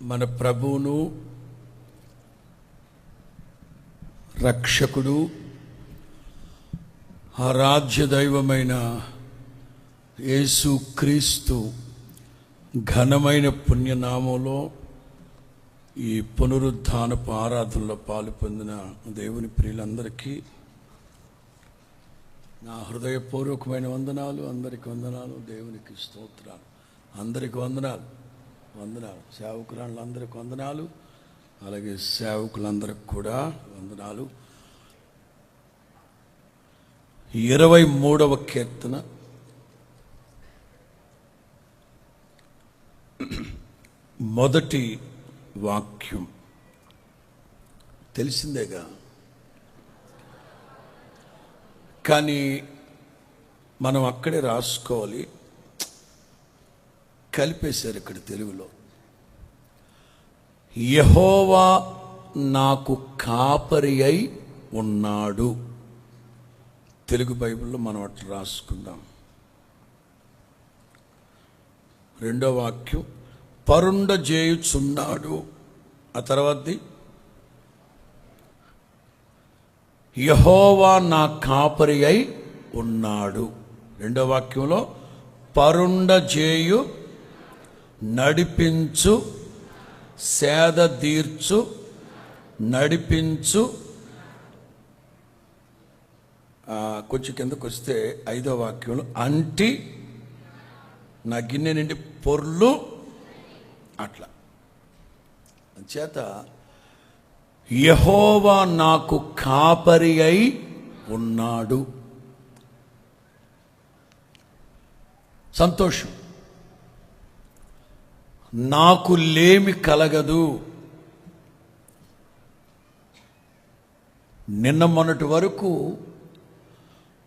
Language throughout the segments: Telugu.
మన ప్రభువును రక్షకుడు ఆరాధ్య దైవమైన యేసు క్రీస్తు ఘనమైన పుణ్యనామంలో ఈ పునరుద్ధానపు ఆరాధనలో పాలు పొందిన దేవుని ప్రియులందరికీ నా హృదయపూర్వకమైన వందనాలు. అందరికి వందనాలు. దేవునికి స్తోత్రాలు. అందరికి వందనాలు. సేవకులందరికి వందనాలు. అలాగే సేవకులందరికి కూడా వందనాలు. 23వ కీర్తన మొదటి వాక్యం తెలిసిందేగా, కానీ మనం అక్కడే రాసుకోవాలి. కలిపేశారు ఇక్కడ తెలుగులో. యెహోవా నాకు కాపరి అయి ఉన్నాడు. తెలుగు బైబిల్లో మనం అట్లా రాసుకుందాం. రెండో వాక్యం పరుండజేయుచున్నాడు. ఆ తర్వాతది యెహోవా నా కాపరి అయి ఉన్నాడు. రెండో వాక్యంలో పరుండజేయు, నడిపించు, సేద తీర్చు, నడిపించు. కొంచెం కిందకు వస్తే 5వ వాక్యంలో అంటి నా గిన్నె నిండి పొర్లు. అట్లా చేత యెహోవా నాకు కాపరి అయి ఉన్నాడు. సంతోషం. నాకు లేమి కలగదు. నిన్న మొన్నటి వరకు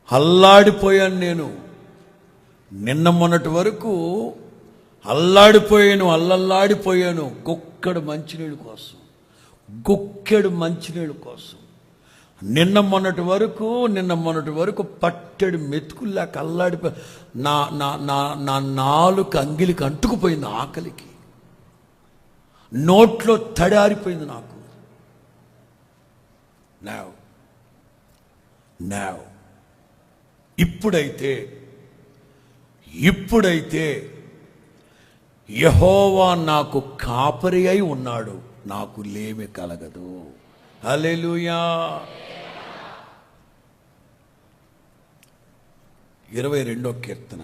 అల్లాడిపోయాను. నిన్న మొన్నటి వరకు అల్లల్లాడిపోయాను. గుక్కెడు మంచినీళ్ళు కోసం. నిన్న మొన్నటి వరకు పట్టెడు మెతుకులు లేక అల్లాడిపోయి నా నాలుక అంగిలికి అంటుకుపోయింది. ఆకలికి నోట్లో తడారిపోయింది నాకు. now ఇప్పుడైతే యెహోవా నాకు కాపరి అయి ఉన్నాడు, నాకు లేమి కలగదు. హల్లెలూయా. 22వ కీర్తన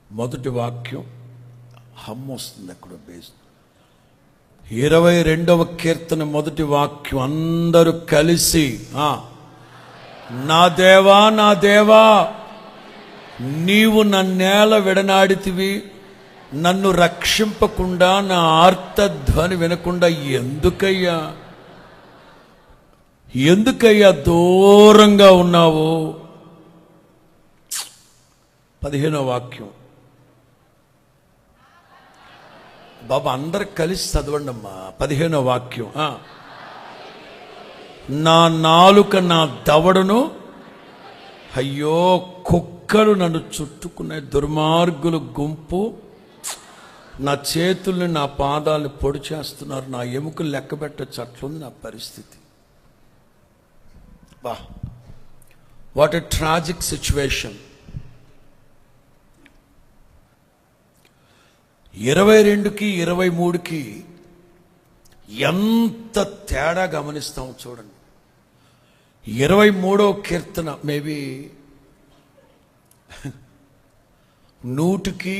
మొదటి వాక్యం వస్తుంది అక్కడ బేస్. 22వ కీర్తన మొదటి వాక్యం అందరూ కలిసి నా దేవా నీవు నన్నేల విడనాడితివి, నన్ను రక్షింపకుండా నా ఆర్తధ్వని వినకుండా ఎందుకయ్యా దూరంగా ఉన్నావు. 15వ వాక్యం బాబా అందరు కలిసి చదవండి అమ్మా. 15వ వాక్యం నా నాలుక నా దవడను, అయ్యో కుక్కలు నన్ను చుట్టుకునే దుర్మార్గుల గుంపు నా చేతుల్ని నా పాదాలను పొడి చేస్తున్నారు. నా ఎముకలు లెక్క పెట్టచ్చు, అట్లుంది నా పరిస్థితి. What a tragic situation. 22కి 23కి ఎంత తేడా గమనిస్తాం చూడండి. 23వ కీర్తన మేబీ 100కి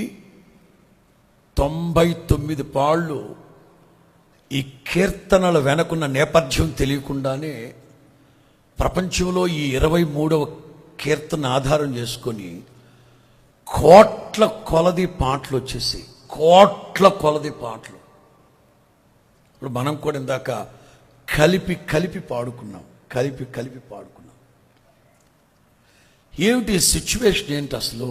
99 పాళ్ళు ఈ కీర్తనల వెనకున్న నేపథ్యం తెలియకుండానే ప్రపంచంలో ఈ 23వ కీర్తన ఆధారం చేసుకొని కోట్ల కొలది పాటలు వచ్చేసి, కోట్ల కొలది పాటలు. ఇప్పుడు మనం కూడా ఇందాక కలిపి పాడుకున్నాం. ఏమిటి సిచ్యువేషన్? ఏంటి అసలు?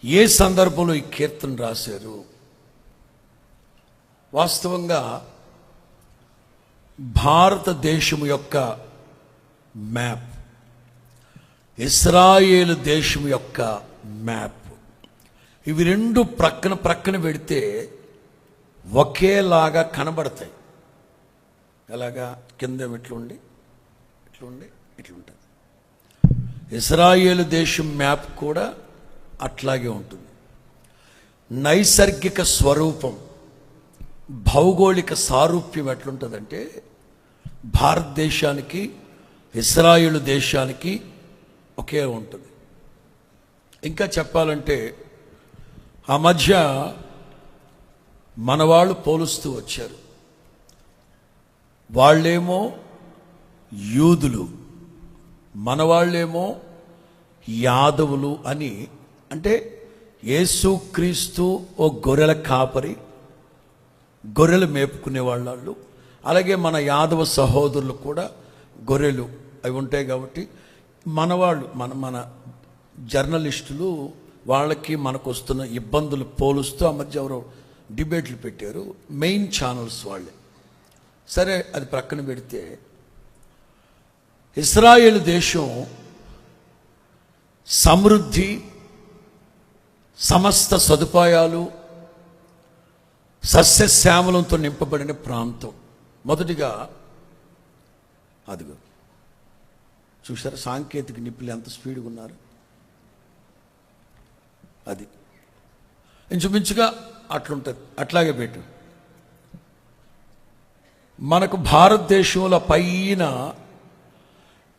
ఏ సందర్భంలో ఈ కీర్తన రాశారు? వాస్తవంగా భారతదేశం యొక్క మ్యాప్, ఇశ్రాయేలు దేశం యొక్క మ్యాప్. ఇవి రెండు ప్రక్కన ప్రక్కన పెడితే ఒకేలాగా కనబడతాయి. ఎలాగా? కింద ఇట్లుండి ఇట్లుండి ఇట్లుంటుంది. ఇశ్రాయేలు దేశం మ్యాప్ కూడా అట్లాగే ఉంటుంది. నైసర్గిక స్వరూపం, భౌగోళిక సారూప్యం ఎట్లుంటుందంటే భారతదేశానికి ఇశ్రాయేలు దేశానికి ఒకే ఉంటుంది. ఇంకా చెప్పాలంటే ఆ మధ్య మన వాళ్ళు పోలుస్తూ వచ్చారు. వాళ్ళేమో యూదులు, మన వాళ్ళేమో యాదవులు అని. అంటే యేసుక్రీస్తు ఓ గొర్రెల కాపరి, గొర్రెలు మేపుకునే వాళ్ళు. అలాగే మన యాదవ సహోదరులు కూడా గొర్రెలు అవి ఉంటాయి. కాబట్టి మన వాళ్ళు మన జర్నలిస్టులు వాళ్ళకి మనకు వస్తున్న ఇబ్బందులు పోలుస్తూ ఆ మధ్య ఎవరో డిబేట్లు పెట్టారు, మెయిన్ ఛానల్స్ వాళ్ళే. సరే, అది ప్రక్కన పెడితే ఇశ్రాయేలు దేశం సమృద్ధి, సమస్త సదుపాయాలు, సస్యశ్యామలంతో నింపబడిన ప్రాంతం. మొదటిగా అదిగో చూసారా, సాంకేతిక నిపుణులు ఎంత స్పీడ్గా ఉన్నారు. అది ఇంచుమించుగా అట్లుంటుంది. అట్లాగే పెట్టు. మనకు భారతదేశంలో పైన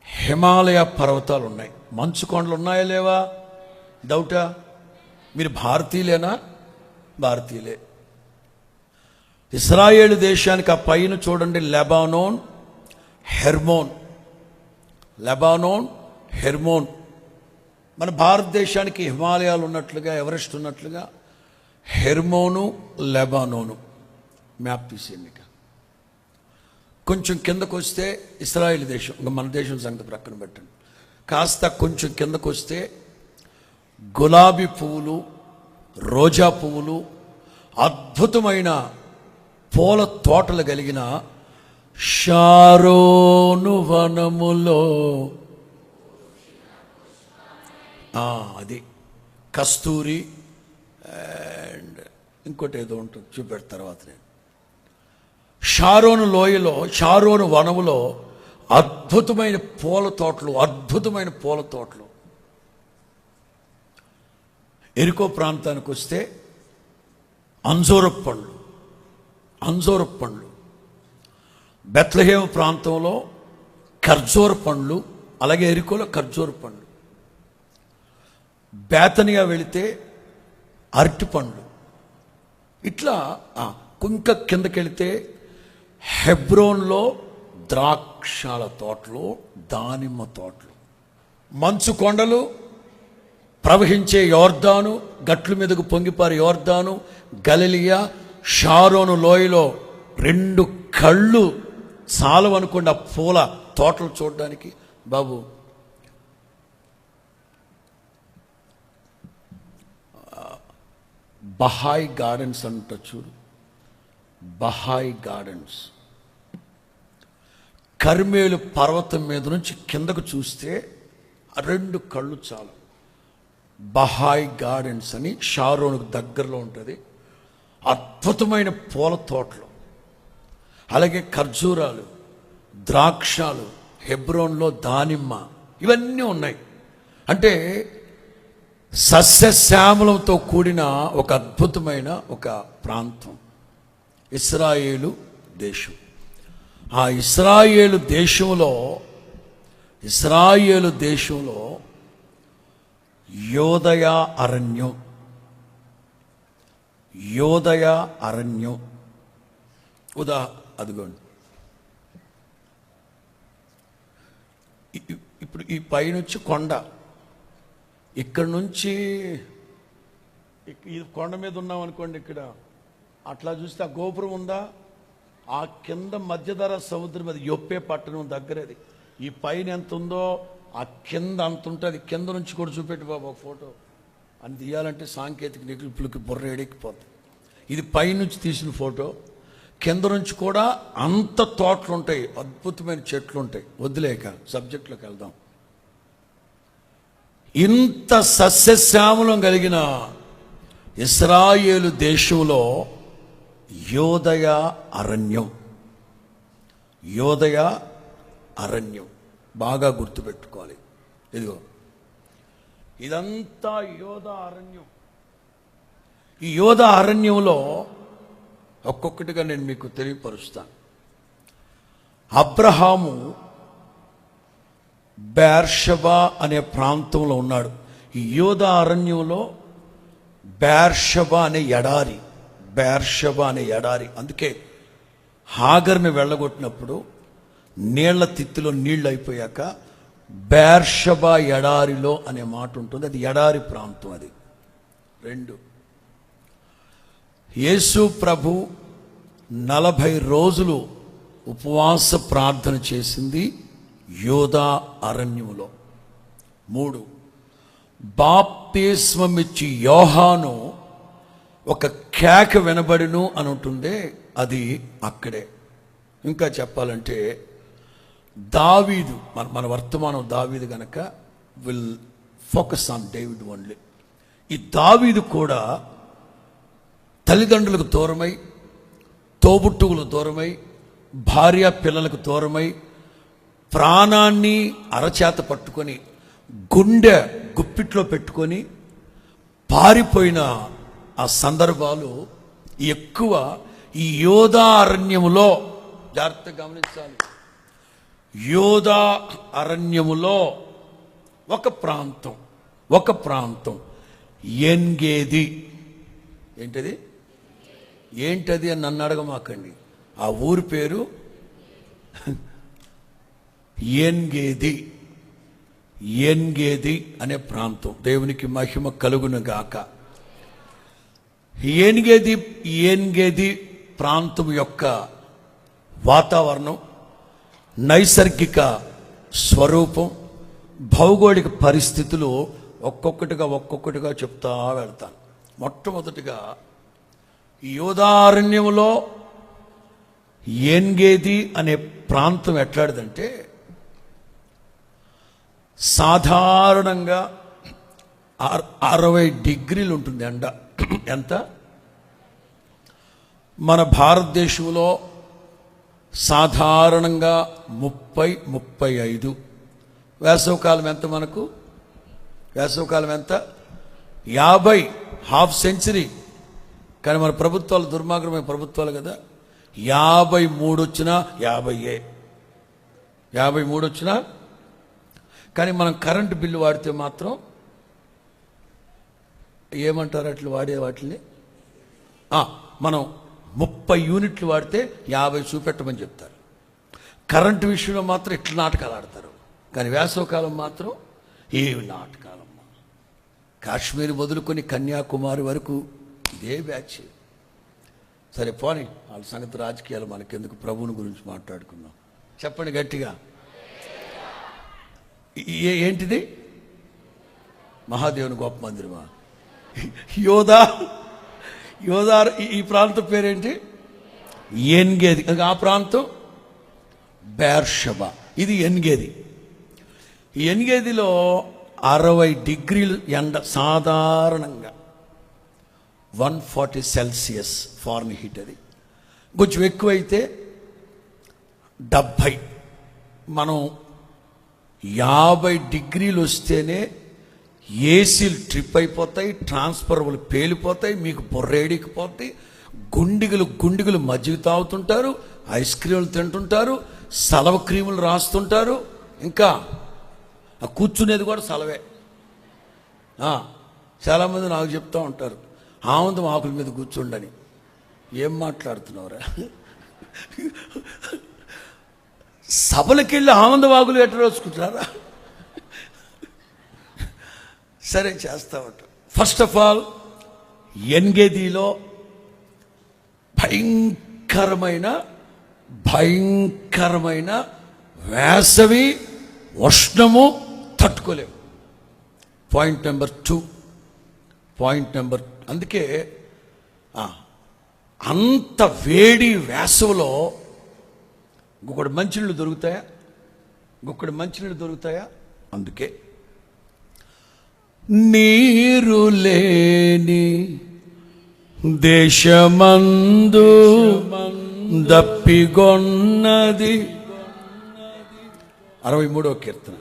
హిమాలయ పర్వతాలు ఉన్నాయి. మంచు కొండలు ఉన్నాయా లేవా? డౌటా? మీరు భారతీయులేనా? భారతీయులే. ఇశ్రాయేలు దేశానికి ఆ పైన చూడండి, లెబానోన్, హెర్మోన్. Lebanon, Hermon. మన భారతదేశానికి హిమాలయాలు ఉన్నట్లుగా, ఎవరెస్ట్ ఉన్నట్లుగా హెర్మోను, లెబానోను. మ్యాప్ తీసేయండి. కొంచెం కిందకు వస్తే ఇశ్రాయేలు దేశం. ఇంకా మన దేశం సంగతి ప్రక్కన పెట్టండి. కాస్త కొంచెం కిందకు వస్తే గులాబీ పువ్వులు, రోజా పువ్వులు, అద్భుతమైన పూల తోటలు కలిగిన షారోను వనములో, అది కస్తూరి అండ్ ఇంకోటి ఏదో ఉంటుంది, చూపెడతారు తర్వాత. నేను షారోను లోయలో, షారోను వనములో అద్భుతమైన పూల తోటలు, అద్భుతమైన పూల తోటలు. ఎరికో ప్రాంతానికి వస్తే అంజూరపు పండ్లు, అంజూరపు పండ్లు. బెత్లెహేము ప్రాంతంలో ఖర్జూర పండ్లు, అలాగే ఎరికోలో ఖర్జూర పండ్లు. బేతనియా వెళితే అరటి పండ్లు. ఇట్లా కొంక కిందకెళితే హెబ్రోన్లో ద్రాక్షాల తోటలు, దానిమ్మ తోటలు. మంచు కొండలు, ప్రవహించే యోర్దాను, గట్ల మీదకు పొంగిపారు యోర్దాను, గలిలియా, షారోను లోయలో 2 కళ్ళు చాలవనుకోండి ఆ పూల తోటలు చూడడానికి. బాబు, బహాయ్ గార్డెన్స్ అంట చూడు, బహాయ్ గార్డెన్స్. కర్మేలు పర్వతం మీద నుంచి కిందకు చూస్తే 2 కళ్ళు చాలు. బహాయ్ గార్డెన్స్ అని షారోనుకు దగ్గరలో ఉంటుంది. అద్భుతమైన పూల తోటలు, అలాగే ఖర్జూరాలు, ద్రాక్షాలు, హెబ్రోన్లో దానిమ్మ, ఇవన్నీ ఉన్నాయి. అంటే సస్యశ్యామలంతో కూడిన ఒక అద్భుతమైన ఒక ప్రాంతం ఇశ్రాయేలు దేశం. ఆ ఇశ్రాయేలు దేశంలో యోదయ అరణ్యం, యోదయ అరణ్యం. అదిగోండి, ఇప్పుడు ఈ పైనుంచి కొండ, ఇక్కడ నుంచి ఈ కొండ మీద ఉన్నాం అనుకోండి, ఇక్కడ అట్లా చూస్తే ఆ గోపురం ఉందా, ఆ కింద మధ్యధరా సముద్రం మీద యొప్పే పట్టణం దగ్గరది. ఈ పైన ఎంత ఉందో ఆ కింద అంత ఉంటుంది. కింద నుంచి కూడా చూపెట్టి బాబు ఒక ఫోటో అని తీయాలంటే సాంకేతిక నిపుణులకి బుర్ర ఎడెక్కిపోతుంది. ఇది పైనుంచి తీసిన ఫోటో. కింద నుంచి కూడా అంత తోటలు ఉంటాయి, అద్భుతమైన చెట్లు ఉంటాయి. వదిలేక సబ్జెక్టులోకి వెళ్దాం. ఇంత సస్యశ్యామలం కలిగిన ఇశ్రాయేలు దేశంలో యోదయ అరణ్యం, యోదయ అరణ్యం బాగా గుర్తుపెట్టుకోవాలి. ఇదిగో ఇదంతా యోధా అరణ్యం. ఈ యోధా అరణ్యంలో ఒక్కొక్కటిగా నేను మీకు తెలియపరుస్తాను. అబ్రహాము బేర్షబా అనే ప్రాంతంలో ఉన్నాడు. ఈ యోధా అరణ్యంలో బేర్షబా అనే ఎడారి, బేర్షబా అనే ఎడారి. అందుకే హాగర్ని వెళ్ళగొట్టినప్పుడు నీళ్ల తిత్తిలో నీళ్ళు అయిపోయాక బేర్షబా ఎడారిలో అనే మాట ఉంటుంది. అది ఎడారి ప్రాంతం. అది 2. యేసు ప్రభు 40 రోజులు ఉపవాస ప్రార్థన చేసింది యోధా అరణ్యములో. 3. బాప్తిస్మమిచ్చి యోహాను ఒక కేక వినబడిను అని ఉంటుంది, అది అక్కడే. ఇంకా చెప్పాలంటే దావీదు, మన వర్తమానం దావీదు గనక will focus on David only. ఈ దావీదు కూడా తల్లిదండ్రులకు దూరమై, తోబుట్టువులకు దూరమై, భార్య పిల్లలకు దూరమై, ప్రాణాన్ని అరచేత పట్టుకొని గుండె గుప్పిట్లో పెట్టుకొని పారిపోయిన ఆ సందర్భాలు ఎక్కువ ఈ యోధా అరణ్యములో. జాగ్రత్తగా గమనించాలి. యోధా అరణ్యములో ఒక ప్రాంతం ఎన్గేది. ఏంటది అని నన్ను అడగమాకండి. ఆ ఊరి పేరు ఎన్గేది అనే ప్రాంతం. దేవునికి మహిమ కలుగును గాక. ఎన్గేది ప్రాంతం యొక్క వాతావరణం, నైసర్గిక స్వరూపం, భౌగోళిక పరిస్థితులు ఒక్కొక్కటిగా చెప్తా వెళ్తాను. మొట్టమొదటిగా యోధారణ్యంలో ఎన్గేది అనే ప్రాంతం ఎట్లాంటిదంటే, సాధారణంగా 60 డిగ్రీలు ఉంటుంది ఎండ. ఎంత? మన భారతదేశంలో సాధారణంగా 30-35. వేసవకాలం ఎంత మనకు? వేసవకాలం ఎంత? 50, హాఫ్ సెంచరీ. కానీ మన ప్రభుత్వాలు దుర్మార్గమైన ప్రభుత్వాలు కదా. 53 వచ్చినా 53 వచ్చినా. కానీ మనం కరెంటు బిల్లు వాడితే మాత్రం ఏమంటారు అట్లా వాడే వాటిని, మనం 30 యూనిట్లు వాడితే 50 చూపెట్టమని చెప్తారు. కరెంటు విషయంలో మాత్రం ఇట్లా నాటకాలు ఆడతారు. కానీ వేసవకాలం మాత్రం ఏ నాటకాలమ్మా. కాశ్మీర్ మొదలుకొని కన్యాకుమారి వరకు ఇదే బ్యాచ్. సరే పోనీ, వాళ్ళ సంగతి రాజకీయాలు మనకెందుకు, ప్రభువుని గురించి మాట్లాడుకుందాం. చెప్పండి గట్టిగా. ఏంటిది? మహాదేవుని గొప్ప మందిరమా? యోధా ఈ ప్రాంతం పేరేంటి? ఎన్గేది. ఆ ప్రాంతం బేర్షబా. ఇది ఎన్గేది. ఈ ఎన్గేదిలో 60 డిగ్రీలు ఎండ, సాధారణంగా 140 సెల్సియస్ ఫారెన్హీట్. అది కొంచెం ఎక్కువైతే 70. మనం 50 డిగ్రీలు వస్తేనే ఏసీలు ట్రిప్ అయిపోతాయి, ట్రాన్స్ఫర్మర్లు పేలిపోతాయి, మీకు బొర్రేడికిపోతాయి, గుండిగలు మజ్జిగ తాగుతుంటారు, ఐస్ క్రీములు తింటుంటారు, సలవ క్రీములు రాస్తుంటారు. ఇంకా కూర్చునేది కూడా సలవే. చాలామంది నాకు చెప్తూ ఉంటారు, ఆమందం ఆకుల మీద కూర్చుండని. ఏం మాట్లాడుతున్నావురా? సభలకి వెళ్ళి ఆనందవాగులు ఎట్లా రోజుకుంటారా? సరే, చేస్తా ఉంటాం. ఫస్ట్ ఆఫ్ ఆల్ ఎన్గేదిలో భయంకరమైన వేసవి, ఉష్ణము తట్టుకోలేము. Point number 2. అందుకే అంత వేడి వేసవిలో ఇంకొకటి మంచినీళ్ళు దొరుకుతాయా? అందుకే నీరు లేని దేశమందు దప్పిగొన్నది. 63వ కీర్తన.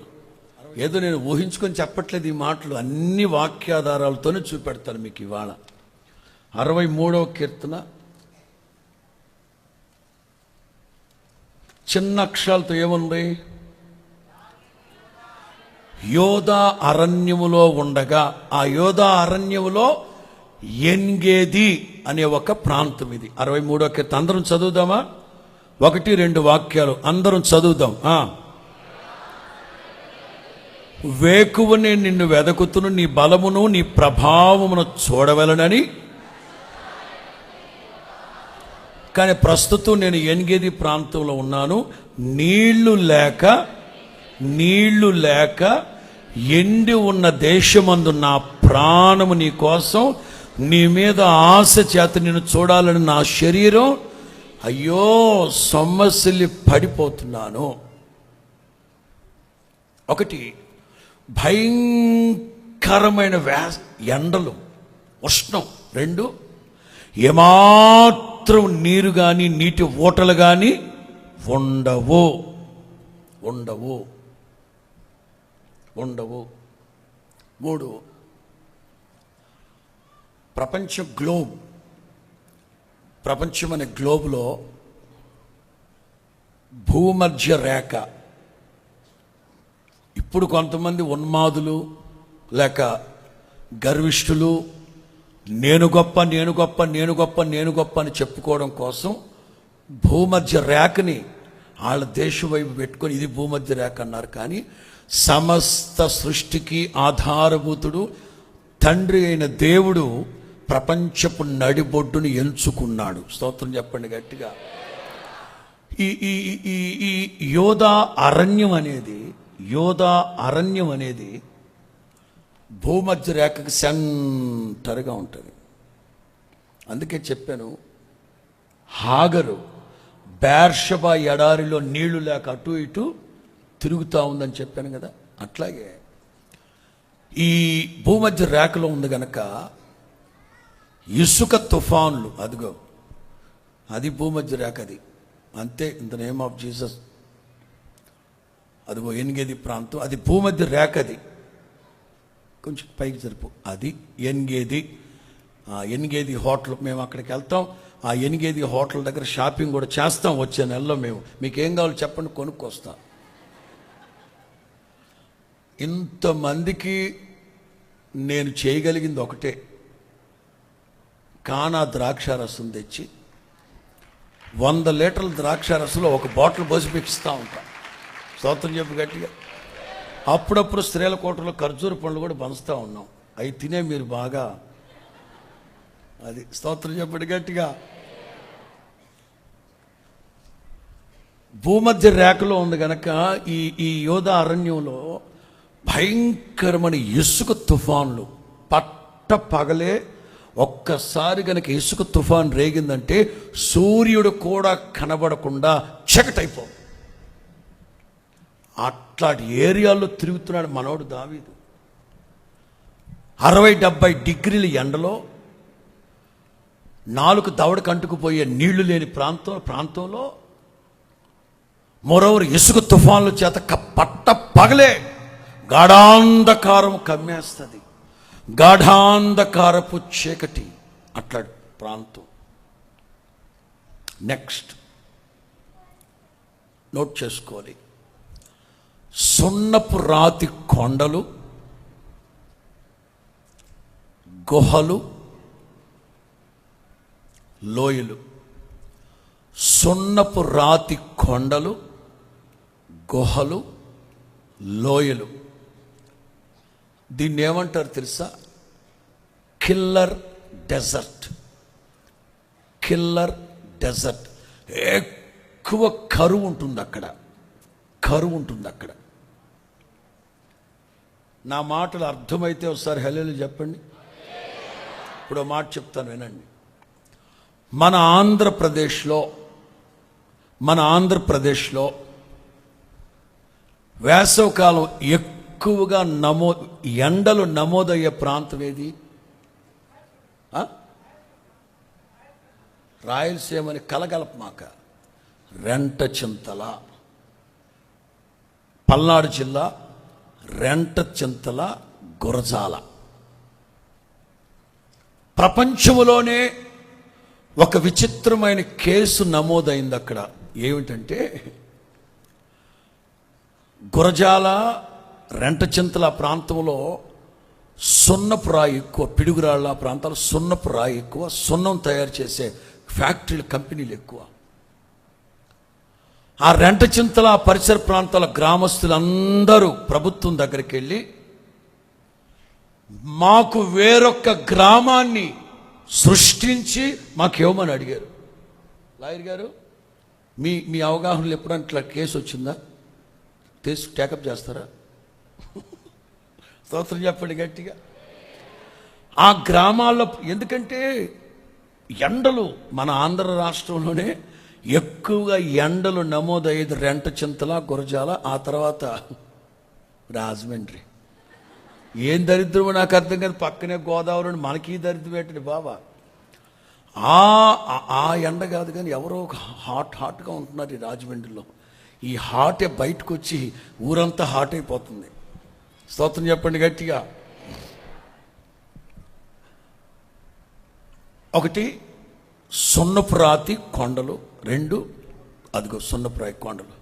ఏదో నేను ఊహించుకొని చెప్పట్లేదు ఈ మాటలు, అన్ని వాక్యాధారాలతోనే చూపెడతాను మీకు ఇవాళ. 63వ కీర్తన చిన్న అక్షరాలతో ఏముంది? యోధా అరణ్యములో ఉండగా, ఆ యోధా అరణ్యములో ఎన్గేది అనే ఒక ప్రాంతం ఇది. 63వ కీర్తన అందరం చదువుదామా? 1-2 వాక్యాలు అందరం చదువుదాం. వేకువనే నిన్ను వెదకుతును, నీ బలమును నీ ప్రభావమును చూడవలనని. కానీ ప్రస్తుతం నేను ఎన్గేది ప్రాంతంలో ఉన్నాను. నీళ్లు లేక ఎండి ఉన్న దేశమందు నా ప్రాణము నీ కోసం, నీ మీద ఆశ చేత నిన్ను చూడాలని నా శరీరం అయ్యో సొమ్మసిల్లి పడిపోతున్నాను. 1 భయంకరమైన ఎండలు, ఉష్ణం. 2 ఏమాత్రం నీరు కానీ నీటి ఊటలు కానీ ఉండవు. 3 ప్రపంచం అనే గ్లోబ్లో భూమధ్య రేఖ. ఇప్పుడు కొంతమంది ఉన్మాదులు లేక గర్విష్ఠులు నేను గొప్ప అని చెప్పుకోవడం కోసం భూమధ్య రేఖని వాళ్ళ దేశం వైపు పెట్టుకొని ఇది భూమధ్య రేఖ అన్నారు. కానీ సమస్త సృష్టికి ఆధారభూతుడు తండ్రి అయిన దేవుడు ప్రపంచపు నడిబొడ్డుని ఎంచుకున్నాడు. స్తోత్రం చెప్పండి గట్టిగా. ఈ యోధా అరణ్యం అనేది భూమధ్య రేఖకి సెంటర్గా ఉంటుంది. అందుకే చెప్పాను, హాగరు బేర్షబా ఎడారిలో నీళ్లు లేక అటు ఇటు తిరుగుతూ ఉందని చెప్పాను కదా. అట్లాగే ఈ భూమధ్య రేఖలో ఉంది గనక ఇసుక తుఫాన్లు, అదిగో అది భూమధ్య రేఖ. అది అంతే, in the name of Jesus. అదిగో ఎన్గేది ప్రాంతం, అది భూమధ్య రేఖ. అది కొంచెం పైకి జరుపు, అది ఎన్గేది హోటల్. మేము అక్కడికి వెళ్తాం. ఆ ఎన్గేది హోటల్ దగ్గర షాపింగ్ కూడా చేస్తాం వచ్చే నెలలో. మేము మీకు ఏం కావాలో చెప్పండి, కొనుక్కొస్తాం. ఇంతమందికి నేను చేయగలిగింది ఒకటే, కానా ద్రాక్షారసం తెచ్చి 100 లీటర్ల ద్రాక్షారసంలో 1 బాటిల్ పోసి ఇస్తూ ఉంటాం. స్తోత్రం చెప్పు గట్టిగా. అప్పుడప్పుడు స్త్రీల కోటలో ఖర్జూర పండ్లు కూడా పంచుతూ ఉన్నాం. అవి తినే మీరు బాగా, అది స్తోత్రం చెప్పండి గట్టిగా. భూమధ్య రేఖలో ఉంది గనక ఈ యోధా అరణ్యంలో భయంకరమైన ఇసుక తుఫాన్లు. పట్ట పగలే ఒక్కసారి గనక ఇసుక తుఫాన్ రేగిందంటే సూర్యుడు కూడా కనబడకుండా చీకటైపో. అట్లాంటి ఏరియాల్లో తిరుగుతున్నాడు మనోడు దావీదు. 60-70 డిగ్రీల ఎండలో 4 దవడకు అంటుకుపోయే నీళ్లు లేని ప్రాంతంలో మరోవరు ఇసుక తుఫాన్ల చేత పట్ట పగలే గాఢాంధకారం కమ్మేస్తుంది. గాఢాంధకారపు చీకటి, అట్లాంటి ప్రాంతం. నెక్స్ట్ నోట్ చేసుకోవాలి. సున్నపు రాతి కొండలు, గుహలు, లోయలు. సున్నపు రాతి కొండలు, గుహలు, లోయలు. దీన్ని ఏమంటారు తెలుసా? Killer desert. ఎక్కువ కరువు ఉంటుంది అక్కడ. నా మాటలు అర్థమైతే ఒకసారి హల్లెలూయా చెప్పండి. ఇప్పుడు మాట చెప్తాను వినండి. మన ఆంధ్రప్రదేశ్లో వేసవకాలం ఎక్కువగా ఎండలు నమోదయ్యే ప్రాంతం ఏది? రాయలసీమని కలగలపమాక. రెంటచింతల, పల్నాడు జిల్లా రెంటచింతల, గురజాల. ప్రపంచంలోనే ఒక విచిత్రమైన కేసు నమోదైంది అక్కడ. ఏమిటంటే గురజాల, రెంటచింతల ప్రాంతంలో సున్నపు రాయి ఎక్కువ, పిడుగురాళ్ళ ప్రాంతాలు సున్నపు రాయి ఎక్కువ, సున్నం తయారు చేసే ఫ్యాక్టరీలు, కంపెనీలు ఎక్కువ. ఆ రెంటచింతల పరిసర ప్రాంతాల గ్రామస్తులందరూ ప్రభుత్వం దగ్గరికి వెళ్ళి మాకు వేరొక గ్రామాన్ని సృష్టించి మాకు ఇవ్వమని అడిగారు. లాయర్ గారు, మీ అవగాహనలు ఎప్పుడైనా ఇట్లా కేసు వచ్చిందా? టేకప్ చేస్తారా? స్తోత్రం చెప్పండి గట్టిగా. ఆ గ్రామాల్లో, ఎందుకంటే ఎండలు మన ఆంధ్ర రాష్ట్రంలోనే ఎక్కువగా ఎండలు నమోదయ్యేది రెంటచింతల, గురజాల, ఆ తర్వాత రాజమండ్రి. ఏం దరిద్రమో నాకు అర్థం కాదు. పక్కనే గోదావరి, మనకి దరిద్రం ఏంటండి బాబా. ఆ ఎండ కాదు కానీ ఎవరో హాట్గా ఉంటున్నారు ఈ రాజమండ్రిలో. ఈ హాటే బయటకు వచ్చి ఊరంతా హాట్ అయిపోతుంది. స్తోత్రం చెప్పండి గట్టిగా. ఒకటి సున్నపు రాతి కొండలు, రెండు అదిగో సున్నపు రాయి కొండలు.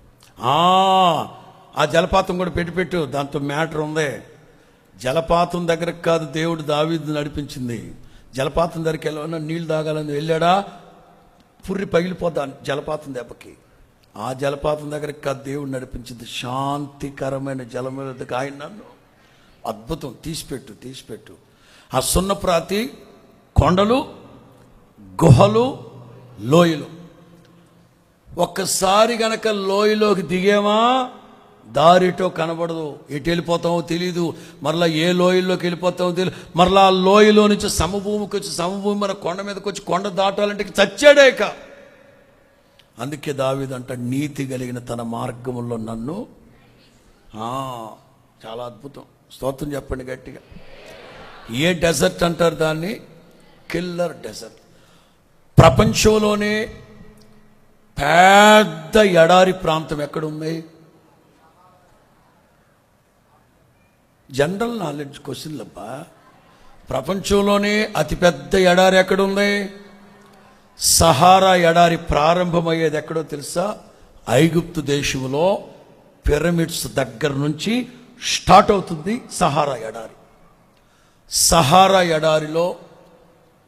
ఆ జలపాతం కూడా పెట్టు, దాంతో మ్యాటర్ ఉంది. జలపాతం దగ్గరకు కాదు దేవుడు దావీదుని నడిపించింది. జలపాతం దగ్గరికి వెళ్ళాలన్నా నీళ్ళు తాగాలని వెళ్ళాడా, పుర్రి పగిలిపోతా జలపాతం దెబ్బకి. ఆ జలపాతం దగ్గరికి కాదు దేవుడు నడిపించింది. శాంతికరమైన జలం దగ్గర ఆయన నన్ను అద్భుతం. తీసిపెట్టు. ఆ సున్నప్రాతి కొండలు, గుహలు, లోయలు. ఒక్కసారి గనక లోయలోకి దిగేమా దారిటో కనబడదు, ఎటు వెళ్ళిపోతామో తెలీదు, మరలా ఏ లోయల్లోకి వెళ్ళిపోతామో తెలియదు. మరలా ఆ లోయలో నుంచి సమభూమికి వచ్చి, సమభూమి మన కొండ మీదకి వచ్చి కొండ దాటాలంటే చచ్చాడేక. అందుకే దావీదు అంట, నీతి కలిగిన తన మార్గములో నన్ను. చాలా అద్భుతం. స్తోత్రం చెప్పండి గట్టిగా. ఏ డెజర్ట్ అంటారు దాన్ని? Killer desert. ప్రపంచంలోనే పెద్ద ఎడారి ప్రాంతం ఎక్కడుంది? జనరల్ నాలెడ్జ్ క్వశ్చన్లు అబ్బా. ప్రపంచంలోనే అతిపెద్ద ఎడారి ఎక్కడుంది? సహారా ఎడారి ప్రారంభమయ్యేది ఎక్కడో తెలుసా? ఐగుప్తు దేశంలో పిరమిడ్స్ దగ్గర నుంచి స్టార్ట్ అవుతుంది సహారా ఎడారి. సహారా ఎడారిలో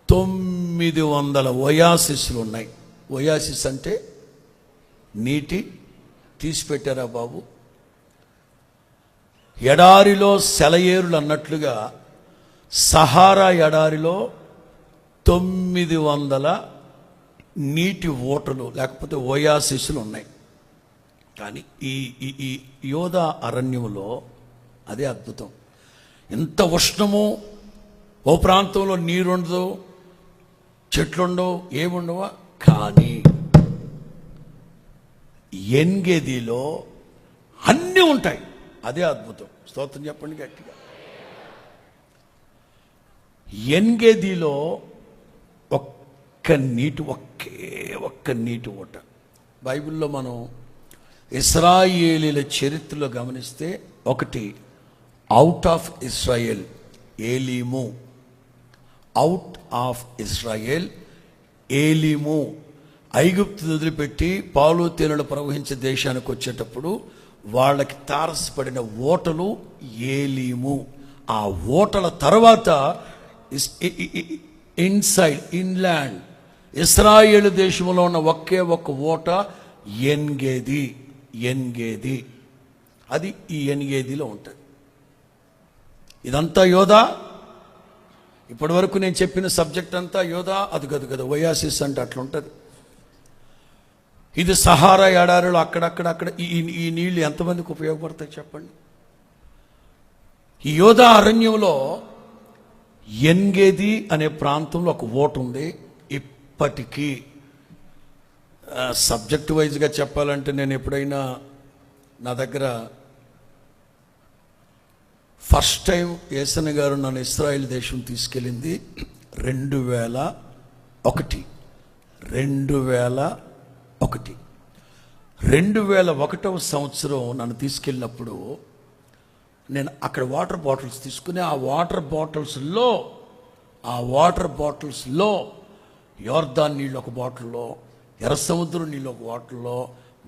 900 ఒయాసిస్లు ఉన్నాయి. ఒయాసిస్ అంటే నీటి తీసిపెట్టారా బాబు. ఎడారిలో సెలయేరులు అన్నట్లుగా సహారా ఎడారిలో 900 నీటి ఓటలు లేకపోతే ఒయాసిస్లు ఉన్నాయి. కానీ ఈ యోధా అరణ్యంలో అదే అద్భుతం. ఎంత ఉష్ణమో, ఓ ప్రాంతంలో నీరుండదు, చెట్లుండవు, ఏముండవా. కానీ ఎన్గెదిలో అన్నీ ఉంటాయి. అదే అద్భుతం. స్తోత్రం చెప్పండి గట్టిగా. ఎన్గెదిలో ఒక్క నీటి ఓట. బైబిల్లో మనం ఇశ్రాయేలీల చరిత్రలో గమనిస్తే, ఒకటి out of Israel, Elim. Out of Israel, Elim. ఐగుప్తు వదిలిపెట్టి పాలు తేనెలు ప్రవహించే దేశానికి వచ్చేటప్పుడు వాళ్ళకి తారసపడిన ఓటలు ఏలీము. ఆ ఓటల తర్వాత ఇన్లాండ్ ఇశ్రాయేలు దేశంలో ఉన్న ఒకే ఒక్క ఓట ఎన్గేది. అది ఈ ఎన్గేదిలో ఉంటుంది. ఇదంతా యోధా. ఇప్పటి వరకు నేను చెప్పిన సబ్జెక్ట్ అంతా యోధా. అది కదా ఒయాసిస్ అంటే అట్లా ఉంటుంది. ఇది సహారా ఎడారిలో అక్కడక్కడ ఈ నీళ్లు ఎంతమందికి ఉపయోగపడతాయి చెప్పండి. ఈ యోధా అరణ్యంలో ఎన్గేది అనే ప్రాంతంలో ఒక ఓట ఉంది. ఇప్పటికీ సబ్జెక్ట్ వైజ్గా చెప్పాలంటే, నేను ఎప్పుడైనా నా దగ్గర ఫస్ట్ టైం యేసన్న గారు నన్ను ఇశ్రాయేల్ దేశం తీసుకెళ్ళింది 2001. 2001వ సంవత్సరం నన్ను తీసుకెళ్ళినప్పుడు నేను అక్కడ వాటర్ బాటిల్స్ తీసుకుని ఆ వాటర్ బాటిల్స్లో యోర్దాన్ నీళ్ళు ఒక బాటిల్లో, ఎర్ర సముద్రం నీళ్ళు ఒక బాటిల్లో,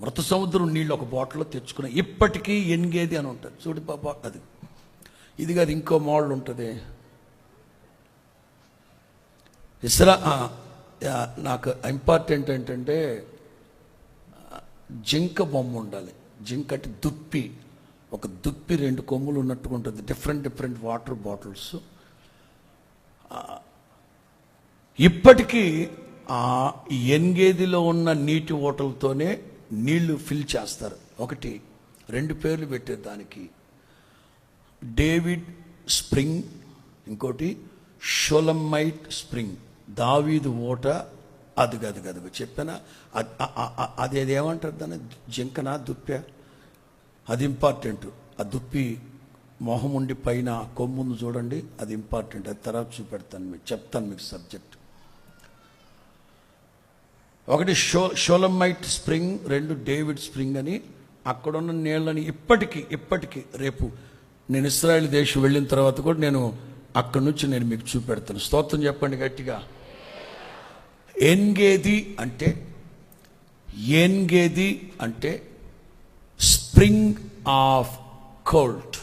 మృత సముద్రం నీళ్ళు ఒక బాటిల్లో తెచ్చుకుని ఇప్పటికీ ఎన్గేది అని ఉంటుంది చూడు పాప. అది ఇది కాదు, ఇంకో మోడల్ ఉంటుంది. నాకు ఇంపార్టెంట్ ఏంటంటే జింక బొమ్మ ఉండాలి. జింక అంటే దుప్పి, ఒక దుప్పి 2 కొమ్ములు ఉన్నట్టుగా ఉంటుంది. Different water bottles. ఇప్పటికీ ఆ ఎన్గేదిలో ఉన్న నీటి ఓటలతోనే నీళ్లు ఫిల్ చేస్తారు. 2 పేర్లు పెట్టారు దానికి, డేవిడ్ స్ప్రింగ్, ఇంకోటి షోలమైట్ స్ప్రింగ్, దావీదు ఓట. అది చెప్పానా? అది ఏమంటారు దాన్ని, జింకనా దుప్పా? అది ఇంపార్టెంట్. ఆ దుప్పి మొహం ఉండి పైన కొమ్ముందు చూడండి, అది ఇంపార్టెంట్. అది తర్వాత చూపెడతాను, మీకు చెప్తాను మీకు సబ్జెక్ట్. 1 షోలమైట్ స్ప్రింగ్, 2 డేవిడ్ స్ప్రింగ్ అని. అక్కడున్న నీళ్ళని ఇప్పటికీ రేపు నేను ఇశ్రాయేల్ దేశం వెళ్ళిన తర్వాత కూడా నేను అక్కడి నుంచి నేను మీకు చూపెడతాను. స్తోత్రం చెప్పండి గట్టిగా. ఎన్గేది అంటే స్ప్రింగ్ ఆఫ్ కోల్డ్.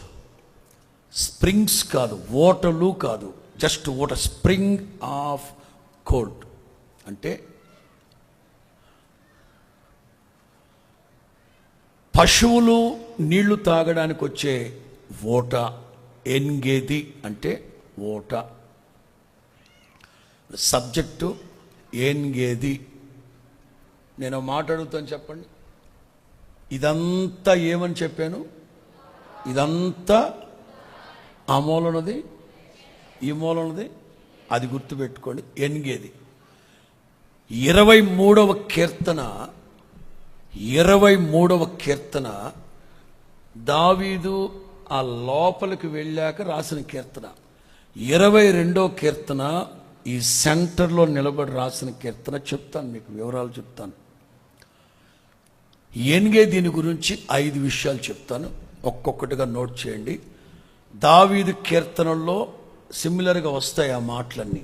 స్ప్రింగ్స్ కాదు, ఓటలు కాదు, just water. Spring of cold అంటే పశువులు నీళ్లు తాగడానికి వచ్చే ఓట. ఎన్గేది అంటే ఓట. సబ్జెక్టు ఎన్గేది. నేను మాట్లాడుతాను, చెప్పండి. ఇదంతా ఏమని చెప్పాను? ఇదంతా ఆ మూలనది, ఈ మూలనది, అది గుర్తుపెట్టుకోండి. ఎన్గేది. 23వ కీర్తన దావీదు ఆ లోపలికి వెళ్ళాక రాసిన కీర్తన. 22వ కీర్తన ఈ సెంటర్లో నిలబడి రాసిన కీర్తన. చెప్తాను మీకు వివరాలు చెప్తాను. దీని గురించి 5 విషయాలు చెప్తాను, ఒక్కొక్కటిగా నోట్ చేయండి. దావీదు కీర్తనల్లో సిమిలర్గా వస్తాయి ఆ మాటలన్నీ.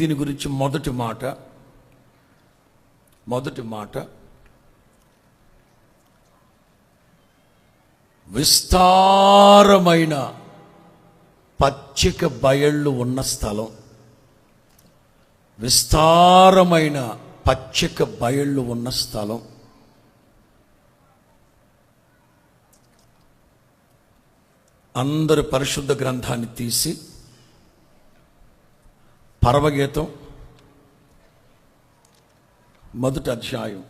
దీని గురించి మొదటి మాట విస్తారమైన పచ్చిక బయళ్ళు ఉన్న స్థలం. విస్తారమైన పచ్చిక బయళ్ళు ఉన్న స్థలం. అందరు పరిశుద్ధ గ్రంథాన్ని తీసి పరమగీతం 1వ అధ్యాయం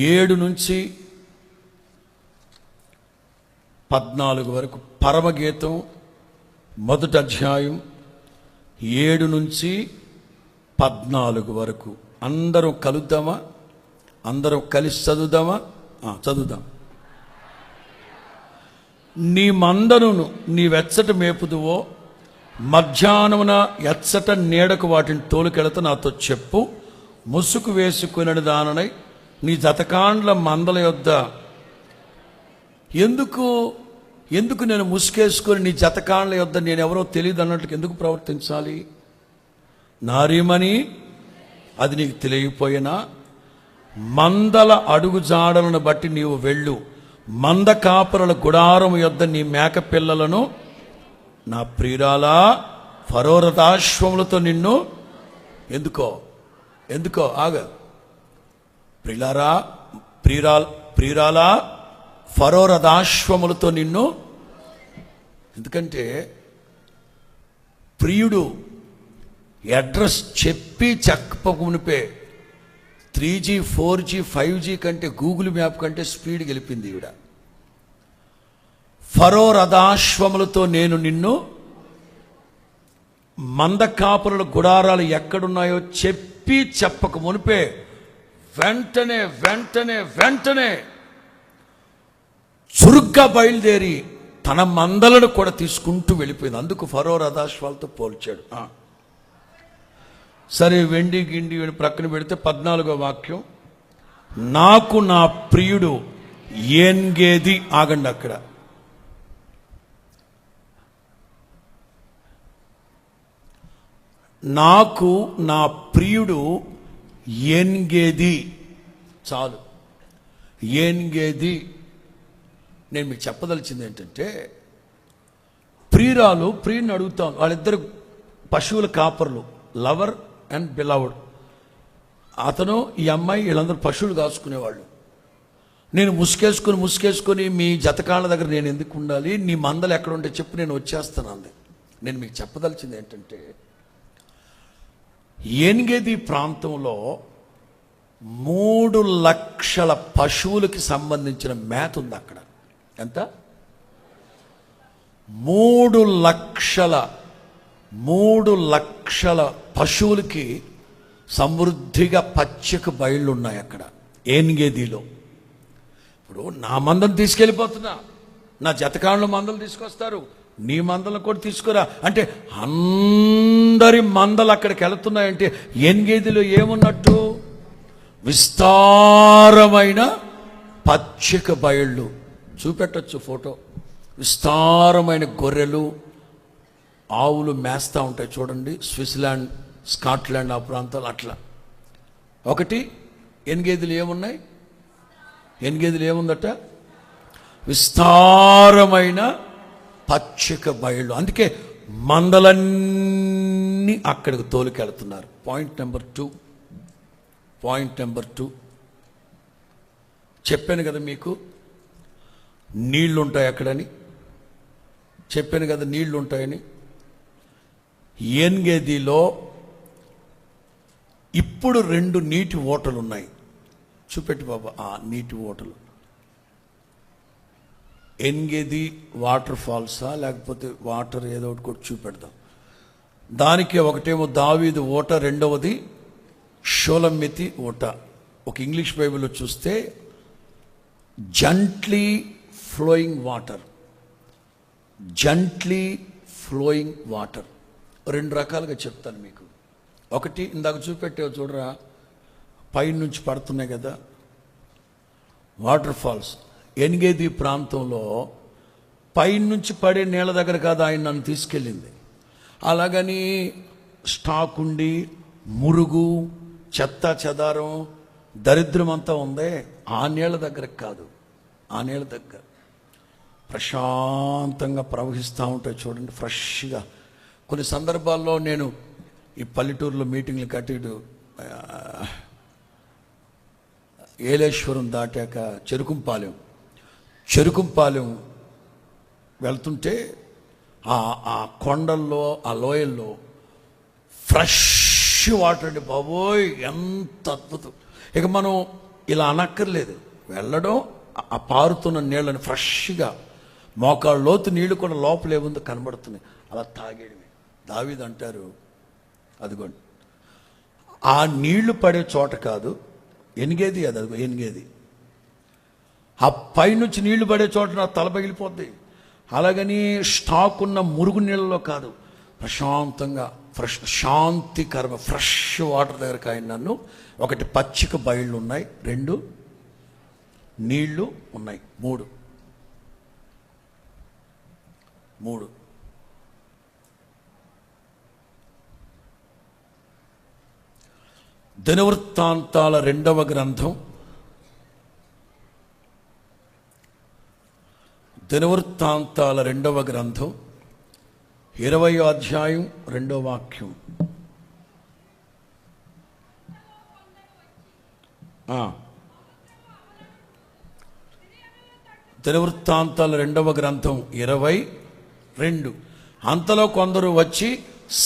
7 నుంచి 14 వరకు. పరమగీతం 1వ అధ్యాయం 7 నుంచి 14 వరకు. అందరం కలుద్దామా? అందరం కలిసి చదువుదామా? చదువుదాం. నీ మందను నీవెచ్చట మేపుదువో, మధ్యాహ్నమున ఎచ్చట నీడకు వాటిని తోలుకెళత నాతో చెప్పు. ముసుగు వేసుకునే దాననై నీ జతకాండ్ల మందల యొద్ద. ఎందుకు నేను ముసుగేసుకొని నీ జతకాండ్ల యొద్ద నేను ఎవరో తెలియదు అన్నట్లు ఎందుకు ప్రవర్తించాలి? నారీమణి, అది నీకు తెలియపోయినా మందల అడుగు జాడలను బట్టి నీవు వెళ్ళు. మంద కాపరుల గుడారము యొద్ద నీ మేక పిల్లలను, నా ప్రియురాలా, ఫరో రథాశ్వములతో నిన్ను. ఎందుకో ఆగ. ప్రియురాలా, ఫరో రథాశ్వములతో నిన్ను. ఎందుకంటే ప్రియుడు అడ్రస్ చెప్పి చెప్పకమునిపే 3G 4G 5G కంటే గూగుల్ మ్యాప్ కంటే స్పీడ్ గెలిపింది ఈవిడ. ఫరో రథాశ్వములతో నేను నిన్ను, మంద కాపురుల గుడారాలు ఎక్కడున్నాయో చెప్పి చెప్పక మునిపే వెంటనే వెంటనే వెంటనే చురుగ్గా బయలుదేరి తన మందలను కూడా తీసుకుంటూ వెళ్ళిపోయింది. అందుకు ఫరో రథాశ్వాలతో పోల్చాడు. సరే, వెండి గిండి ప్రక్కన పెడితే 14వ వాక్యం, నాకు నా ప్రియుడు ఏన్గేది. ఆగండి అక్కడ. నాకు నా ప్రియుడు ఏన్గేది. చాలు, ఏన్గేది. నేను మీకు చెప్పదలిచింది ఏంటంటే, ప్రియుని అడుగుతాను. వాళ్ళిద్దరు పశువుల కాపర్లు, లవర్ అండ్ బిలవడ్. అతను ఈ అమ్మాయి వీళ్ళందరూ పశువులు కాచుకునేవాళ్ళు. నేను ముసుకేసుకొని మీ జతకాళ్ళ దగ్గర నేను ఎందుకు ఉండాలి, నీ మందలు ఎక్కడ ఉంటే చెప్పు, నేను వచ్చేస్తాను అంది. నేను మీకు చెప్పదలిచింది ఏంటంటే, ఏన్గేది ప్రాంతంలో 3 లక్షల పశువులకి సంబంధించిన మేత ఉంది అక్కడ. ఎంత? 3 లక్షల పశువులకి సమృద్ధిగా పచ్చిక బయళ్ళు ఉన్నాయి అక్కడ ఏన్గేదిలో. ఇప్పుడు నా మందను తీసుకెళ్ళిపోతున్నా, నా జతకాళ్ళు మందలు తీసుకొస్తారు, నీ మందలు కూడా తీసుకురా అంటే అందరి మందలు అక్కడికి వెళుతున్నాయంటే ఏన్గేదిలో ఏమున్నట్టు? విస్తారమైన పచ్చిక బయళ్ళు. చూపెట్టచ్చు ఫోటో. విస్తారమైన గొర్రెలు, ఆవులు మేస్తూ ఉంటాయి చూడండి. స్విట్జర్లాండ్, స్కాట్లాండ్ ఆ ప్రాంతాలు అట్లా. ఒకటి ఏన్గేదిలో ఏమున్నాయి? ఏన్గేదిలో ఏముందట? విస్తారమైన పచ్చిక బయళ్ళు. అందుకే మందలన్నీ అక్కడికి తోలుకెళ్తున్నారు. పాయింట్ నెంబర్ 2 చెప్పాను కదా మీకు, నీళ్లుంటాయి అక్కడని చెప్పాను కదా, నీళ్లు ఉంటాయని. ఏన్గేదిలో ఇప్పుడు 2 నీటి ఓటలు ఉన్నాయి. చూపెట్టి బాబా ఆ నీటి ఓటలు. ఏన్గేది వాటర్ ఫాల్సా లేకపోతే వాటర్ ఏదో ఒకటి కూడా చూపెడదాం. దానికి ఒకటేమో దావీదు ఓట, రెండవది షోలమ్మెతి ఓట. ఒక ఇంగ్లీష్ బైబిల్లో చూస్తే జంట్లీ ఫ్లోయింగ్ వాటర్. 2 రకాలుగా చెప్తాను మీకు. ఒకటి ఇందాక చూపెట్టావు చూడరా, పైనుంచి పడుతున్నాయి కదా వాటర్ ఫాల్స్. ఏన్గేది ప్రాంతంలో పైనుంచి పడే నీళ్ళ దగ్గర కాదు ఆయన నన్ను తీసుకెళ్ళింది. అలాగని స్టాక్ ఉండి మురుగు, చెత్త చెదారం, దరిద్రం అంతా ఉందే, ఆ నీళ్ళ దగ్గరకు కాదు. ఆ నీళ్ళ దగ్గర ప్రశాంతంగా ప్రవహిస్తూ ఉంటాయి చూడండి, ఫ్రెష్గా. కొన్ని సందర్భాల్లో నేను ఈ పల్లెటూరులో మీటింగ్లు కట్టిడు ఏలేశ్వరం దాటాక చెరుకుంపాలెం వెళ్తుంటే ఆ కొండల్లో, ఆ లోయల్లో ఫ్రెష్ వాటర్ అండి బాబోయ్, ఎంత అద్భుతం. ఇక మనం ఇలా అనక్కర్లేదు, వెళ్ళడం ఆ పారుతున్న నీళ్ళని ఫ్రెష్గా, మోకాళ్ళ లోతు నీళ్లు కూడా లోపల ఏముందో కనబడుతున్నాయి, అలా తాగేయడమే. దావీదు అంటారు, అదిగోండి ఆ నీళ్లు పడే చోట కాదు ఏన్గేది, అదిగో ఏన్గేది. ఆ పైనుంచి నీళ్లు పడే చోట నా తల పగిలిపోద్ది. అలాగని స్టాక్ ఉన్న మురుగు నీళ్ళలో కాదు, ప్రశాంతంగా శాంతికరమైన ఫ్రెష్ వాటర్ దగ్గరకు ఆయన నన్ను. ఒకటి పచ్చిక బయళ్ళు ఉన్నాయి, 2 నీళ్లు ఉన్నాయి, 3 దినవృత్తాంతాల 2వ గ్రంథం, దినవృత్తాంతాల 2వ గ్రంథం 20వ అధ్యాయం 2వ వాక్యం. దినవృత్తాంతాల 2వ గ్రంథం 22. అంతలో కొందరు వచ్చి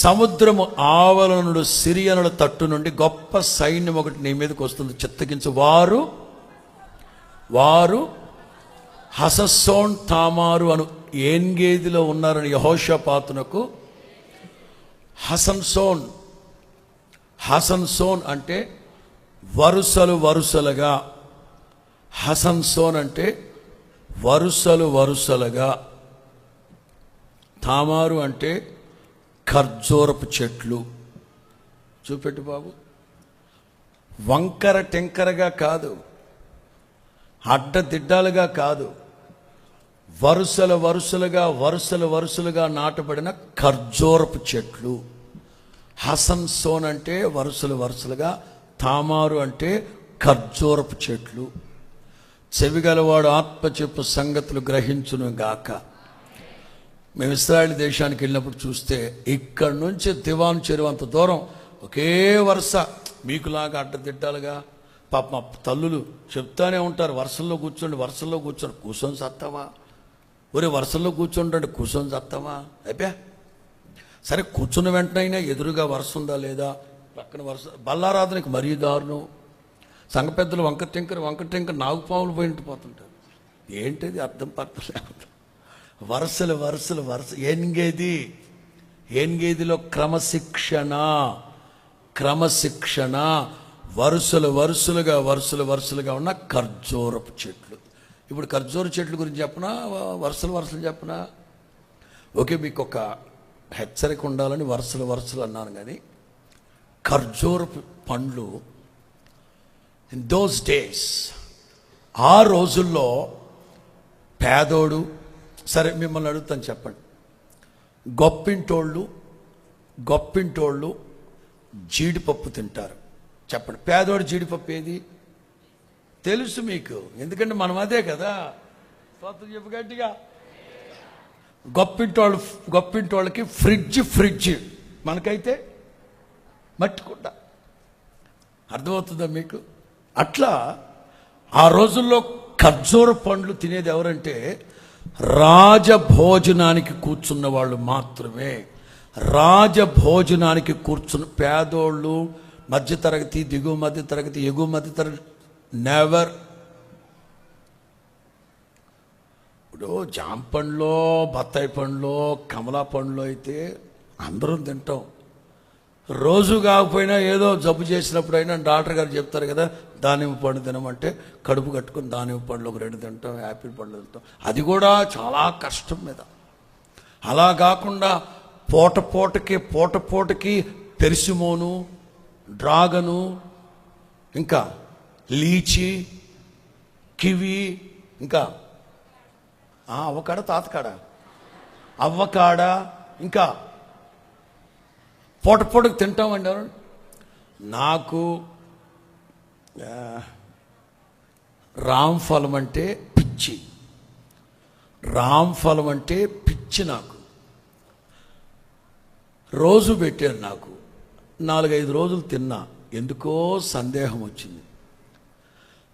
సముద్రము ఆవలనుడు సిరియనుల తట్టు నుండి గొప్ప సైన్యం ఒకటి నీ మీదకి వస్తుంది, చిత్తగించు. వారు హససోన్ తామారు అను ఏన్గేదిలో ఉన్నారని యెహోషాపాతునకు. హసన్సోన్ అంటే వరుసలు వరుసలుగా. హసన్సోన్ అంటే వరుసలు వరుసలుగా. తామారు అంటే ఖర్జూరపు చెట్లు. చూపెట్టు బాబు. వంకర టెంకరగా కాదు, అడ్డదిడ్డాలుగా కాదు, వరుసలు వరుసలుగా వరుసలు వరుసలుగా నాటబడిన ఖర్జూరపు చెట్లు. హసన్సోన్ అంటే వరుసలు వరుసలుగా, తామారు అంటే ఖర్జూరపు చెట్లు. చెవిగలవాడు ఆత్మ చెప్పు సంగతులు గ్రహించును గాక. మేము ఇశ్రాయేల్ దేశానికి వెళ్ళినప్పుడు చూస్తే ఇక్కడి నుంచి దివాన్ చెరువు అంత దూరం ఒకే వరుస. మీకులాగా అడ్డదిడ్డాలుగా పాప మా తల్లులు చెప్తానే ఉంటారు, వరుసల్లో కూర్చోండి, వరుసల్లో కూర్చోండి. కూర్చొని సత్తావా? ఒరే వరుసల్లో కూర్చోండి, కూర్చొని సత్తావా? అయిపోయా సరే, కూర్చున్న వెంటనే ఎదురుగా వరుస ఉందా లేదా, పక్కన వరుస. బల్లారాధనకి మరీ దారుణం. సంఘ పెద్దలు వంకర టెంకర నాగుపాములు పోతుంటారు. ఏంటిది అర్థం పడలేదు. వరుసలు వరుసలు వరుస. ఏన్గేదిలో క్రమశిక్షణ. వరుసలు వరుసలుగా ఉన్న ఖర్జూరపు చెట్లు. ఇప్పుడు ఖర్జూర చెట్ల గురించి చెప్పనా, వరుసలు చెప్పనా? ఓకే, మీకు ఒక హెచ్చరిక ఉండాలని వరుసలు అన్నాను. కానీ ఖర్జూరపు పండ్లు ఇన్ దోస్ డేస్, ఆ రోజుల్లో పేదోడు, సరే మిమ్మల్ని అడుగుతాను చెప్పండి, గొప్పింటోళ్ళు జీడిపప్పు తింటారు. చెప్పండి, పేదోడు జీడిపప్పు ఏది తెలుసు మీకు, ఎందుకంటే మనం అదే కదా. చెప్పు గట్టిగా. గొప్పింటోళ్ళకి ఫ్రిడ్జ్, మనకైతే మట్టికుండ. అర్థమవుతుందా మీకు? అట్లా ఆ రోజుల్లో ఖర్జూర పండ్లు తినేది ఎవరంటే రాజభోజనానికి కూర్చున్న వాళ్ళు మాత్రమే. రాజభోజనానికి కూర్చున్న పేదోళ్ళు, మధ్యతరగతి, దిగువ మధ్యతరగతి, ఎగువ మధ్యతరగతి నెవర్. ఇప్పుడు జామ పండ్లో, బత్తాయి పండ్లో, కమలా పండ్లో అయితే అందరం తింటాం. రోజు కాకపోయినా ఏదో జబ్బు చేసినప్పుడైనా డాక్టర్ గారు చెప్తారు కదా, దానిమ్మ పండు తినమంటే కడుపు కట్టుకుని దానిమ్మ పండ్లు ఒక 2 తింటాం, యాపిల్ పండ్లు తింటాం. అది కూడా చాలా కష్టం మీద. అలా కాకుండా పూటకి పెర్సిమోను, డ్రాగను, ఇంకా లీచి, కివి, ఇంకా అవకాడ, తాతకాడ, అవ్వకాడ, ఇంకా పూటకి తింటామండి. నాకు రామ్ఫలం అంటే పిచ్చి. నాకు రోజు పెట్టారు, నాకు 4-5 రోజులు తిన్నా. ఎందుకో సందేహం వచ్చింది.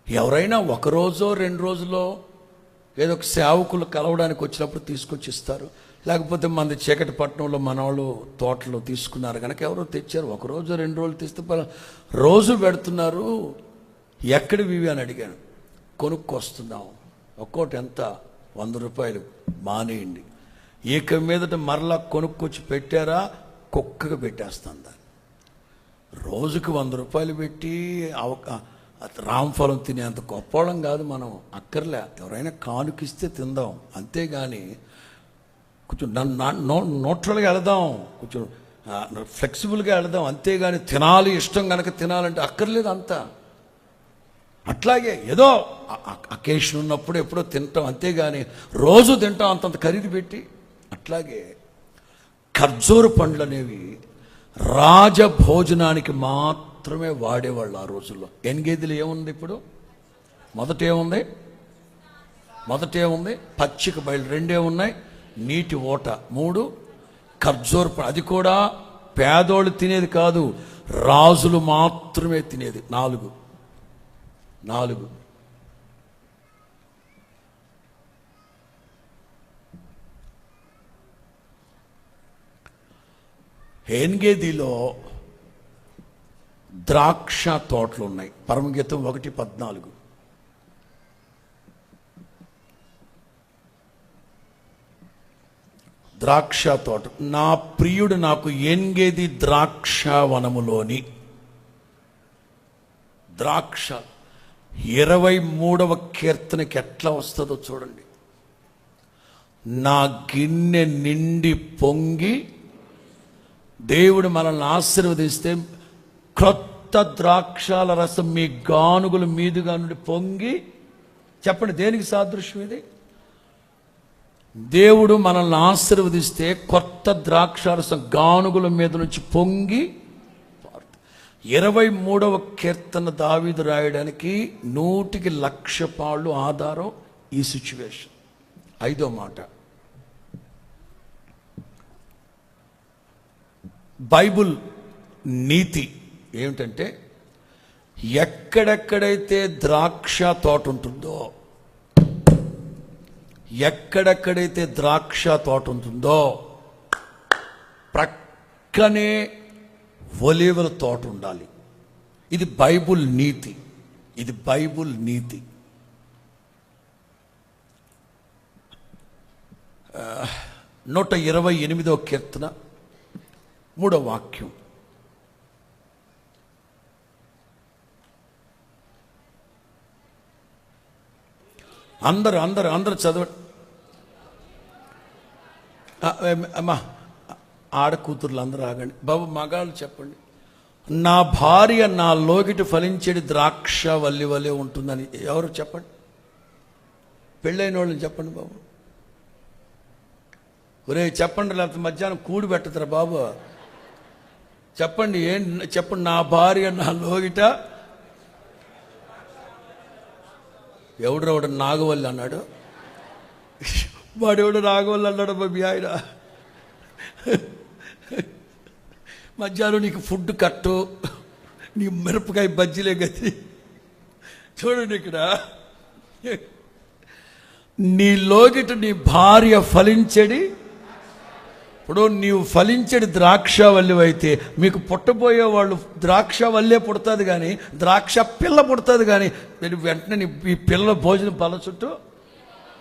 ఎవరైనా 1 రోజో 2 రోజులో ఏదో ఒక సేవకులు కలవడానికి వచ్చినప్పుడు తీసుకొచ్చి ఇస్తారు. లేకపోతే మన చీకటి పట్టణంలో మన వాళ్ళు తోటలో తీసుకున్నారు కనుక ఎవరో తెచ్చారు. 1 రోజు 2 రోజులు తీస్తే రోజు పెడుతున్నారు. ఎక్కడివి అని అడిగాను. కొనుక్కొస్తున్నాం. ఒక్కోటి ఎంత? 100 రూపాయలు. మానేయండి. ఇక మీదట మరలా కొనుక్కొచ్చి పెట్టారా, కుక్కగా పెట్టేస్తాను దాన్ని. రోజుకి 100 రూపాయలు పెట్టి రామ్ఫలం తినేంత గొప్పవడం కాదు మనం. అక్కర్లే, ఎవరైనా కానుకిస్తే తిందాం, అంతేగాని కొంచెం న్యూట్రల్గా వెళదాం, కొంచెం ఫ్లెక్సిబుల్గా వెళదాం, అంతేగాని తినాలి, ఇష్టం కనుక తినాలంటే అక్కర్లేదు అంతా. అట్లాగే ఏదో అకేషన్ ఉన్నప్పుడు ఎప్పుడో తింటాం, అంతేగాని రోజు తింటాం అంతంత ఖరీదు పెట్టి. అట్లాగే ఖర్జూర పండ్లు అనేవి రాజభోజనానికి మాత్రమే వాడేవాళ్ళు ఆ రోజుల్లో. ఎన్గేదిలో ఏముంది ఇప్పుడు? మొదట ఏముంది? పచ్చిక బయలు 2 ఉన్నాయి, నీటి ఓట 3, ఖర్జూర పండు. అది కూడా పేదోళ్ళు తినేది కాదు, రాజులు మాత్రమే తినేది. 4. ఎన్గేదిలో ద్రాక్ష తోటలు ఉన్నాయి. పరమగీతం 1:14. ద్రాక్ష తోట. నా ప్రియుడు నాకు ఎన్గేది ద్రాక్ష వనములోని. ద్రాక్ష 23వ కీర్తనకి ఎట్లా వస్తుందో చూడండి. నా గిన్నె నిండి పొంగి, దేవుడు మనల్ని ఆశీర్వదిస్తే క్రొత్త ద్రాక్షాల రసం మీ గానుగుల మీదుగా నుండి పొంగి, చెప్పండి దేనికి సాదృశ్యం ఇది? దేవుడు మనల్ని ఆశీర్వదిస్తే కొత్త ద్రాక్షారసం గానుగుల మీద నుంచి పొంగి. 23వ కీర్తన దావీదు రాయడానికి 100,00,000 పాళ్ళు ఆధారం ఈ సిచ్యువేషన్. 5వ మాట, బైబుల్ నీతి ఏమిటంటే, ఎక్కడెక్కడైతే ద్రాక్ష తోట ఉంటుందో, ఎక్కడెక్కడైతే ద్రాక్ష తోట ఉంటుందో ప్రక్కనే ఒలీవల తోట ఉండాలి. ఇది బైబుల్ నీతి. ఇది బైబుల్ నీతి. 128వ కీర్తన 3వ వాక్యం. అందరు చదవండి. అమ్మా ఆడకూతుర్లు అందరూ ఆగండి. బాబు మగాళ్ళు చెప్పండి. నా భార్య నా లోగిటి ఫలించేది ద్రాక్ష వల్లి వలె ఉంటుందని ఎవరు చెప్పండి? పెళ్ళైన వాళ్ళని చెప్పండి బాబు. ఒరే చెప్పండి, లేకపోతే మధ్యాహ్నం కూడి పెట్టదురా బాబు. చెప్పండి, చెప్పండి. నా భార్య నా లోగిట ఎవడు నాగవల్లి అన్నాడు. వాడెవడు నాగవల్లి అన్నాడు బాబీ ఆయన. మధ్యాహ్నం నీకు ఫుడ్ కట్టు, నీ మిరపకాయ బజ్జీలే గది. చూడండి ఇక్కడ, నీ లోగిట నీ భార్య ఫలించడి. ఇప్పుడు నీవు ఫలించడి ద్రాక్షవల్లి అయితే మీకు పుట్టబోయే వాళ్ళు ద్రాక్షవల్లే పుడుతుంది, కానీ ద్రాక్ష పిల్ల పుడుతుంది. కానీ నేను వెంటనే ఈ పిల్లల భోజనం పళ్ళ చుట్టూ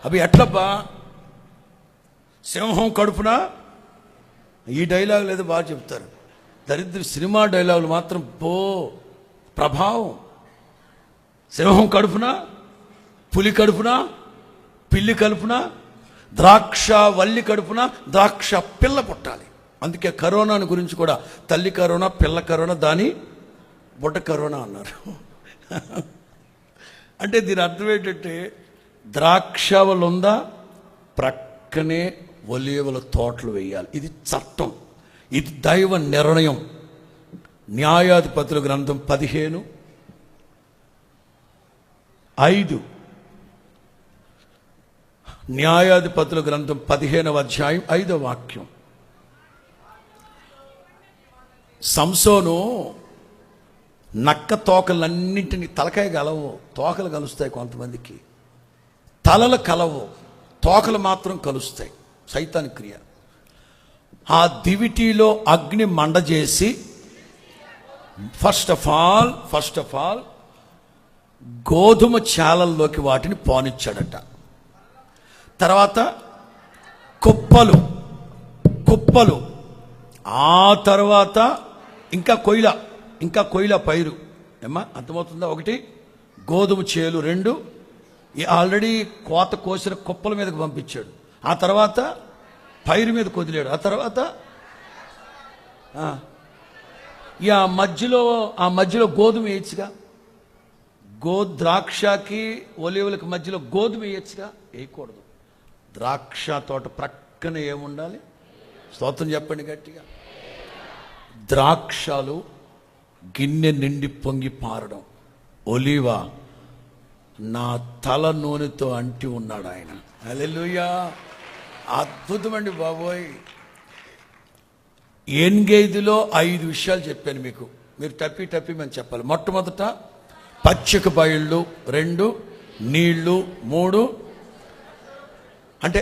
అవి ఎట్లబ్బా? సింహం కడుపున, ఈ డైలాగ్ లేదు బాగా చెప్తారు. దరిద్ర సినిమా డైలాగులు మాత్రం ప్రభావం. సింహం కడుపున, పులి కడుపున, పిల్లి కడుపున, ద్రాక్ష వల్లి కడుపున ద్రాక్ష పిల్ల పుట్టాలి. అందుకే కరోనాని గురించి కూడా తల్లి కరోనా, పిల్ల కరోనా, దాని బుడ్డ కరోనా అన్నారు. అంటే దీని అర్థం ఏంటంటే, ద్రాక్షవలు ఉందా ప్రక్కనే ఒలీవల తోటలు వేయాలి. ఇది చట్టం, ఇది దైవ నిర్ణయం. న్యాయాధిపతుల గ్రంథం 15:5. న్యాయాధిపతుల గ్రంథం 15వ అధ్యాయం 5వ వాక్యం. సంసోను నక్క తోకలన్నింటినీ, తలకాయ కలవు, తోకలు కలుస్తాయి కొంతమందికి, తలలు కలవు, తోకలు మాత్రం కలుస్తాయి. సైతాన్ క్రియ. ఆ దివిటీలో అగ్ని మండజేసి ఫస్ట్ ఆఫ్ ఆల్ గోధుమ చాలల్లోకి వాటిని పోనిచ్చాడట. తర్వాత కుప్పలు, ఆ తర్వాత ఇంకా కొయ్యల పైరు. ఏమ్మా అర్థమవుతుందా? 1 గోధుమ చేలు, 2 ఆల్రెడీ కోత కోసిన కుప్పల మీదకి పంపించాడు. ఆ తర్వాత పైరు మీద కొదిలాడు. ఆ తర్వాత ఆ మధ్యలో గోధుమ వేయచ్చుగా. ద్రాక్షకి ఒలీవలకి మధ్యలో గోధుమ వేయచ్చుగా. వేయకూడదు. ద్రాక్ష తోట ప్రక్కన ఏముండాలి? స్తోత్రం చెప్పండి గట్టిగా. ద్రాక్షలు గిన్నె నిండి పొంగి పారడం. ఒలీవ నా తల నూనెతో అంటి ఉన్నాడు ఆయన. హల్లెలూయా. అద్భుతమండి బాబోయ్. ఎంగేజ్లో 5 విషయాలు చెప్పాను మీకు. మీరు టప్పి మేము చెప్పాలి. మొట్టమొదట పచ్చిక బయళ్ళు, 2 నీళ్లు, 3 అంటే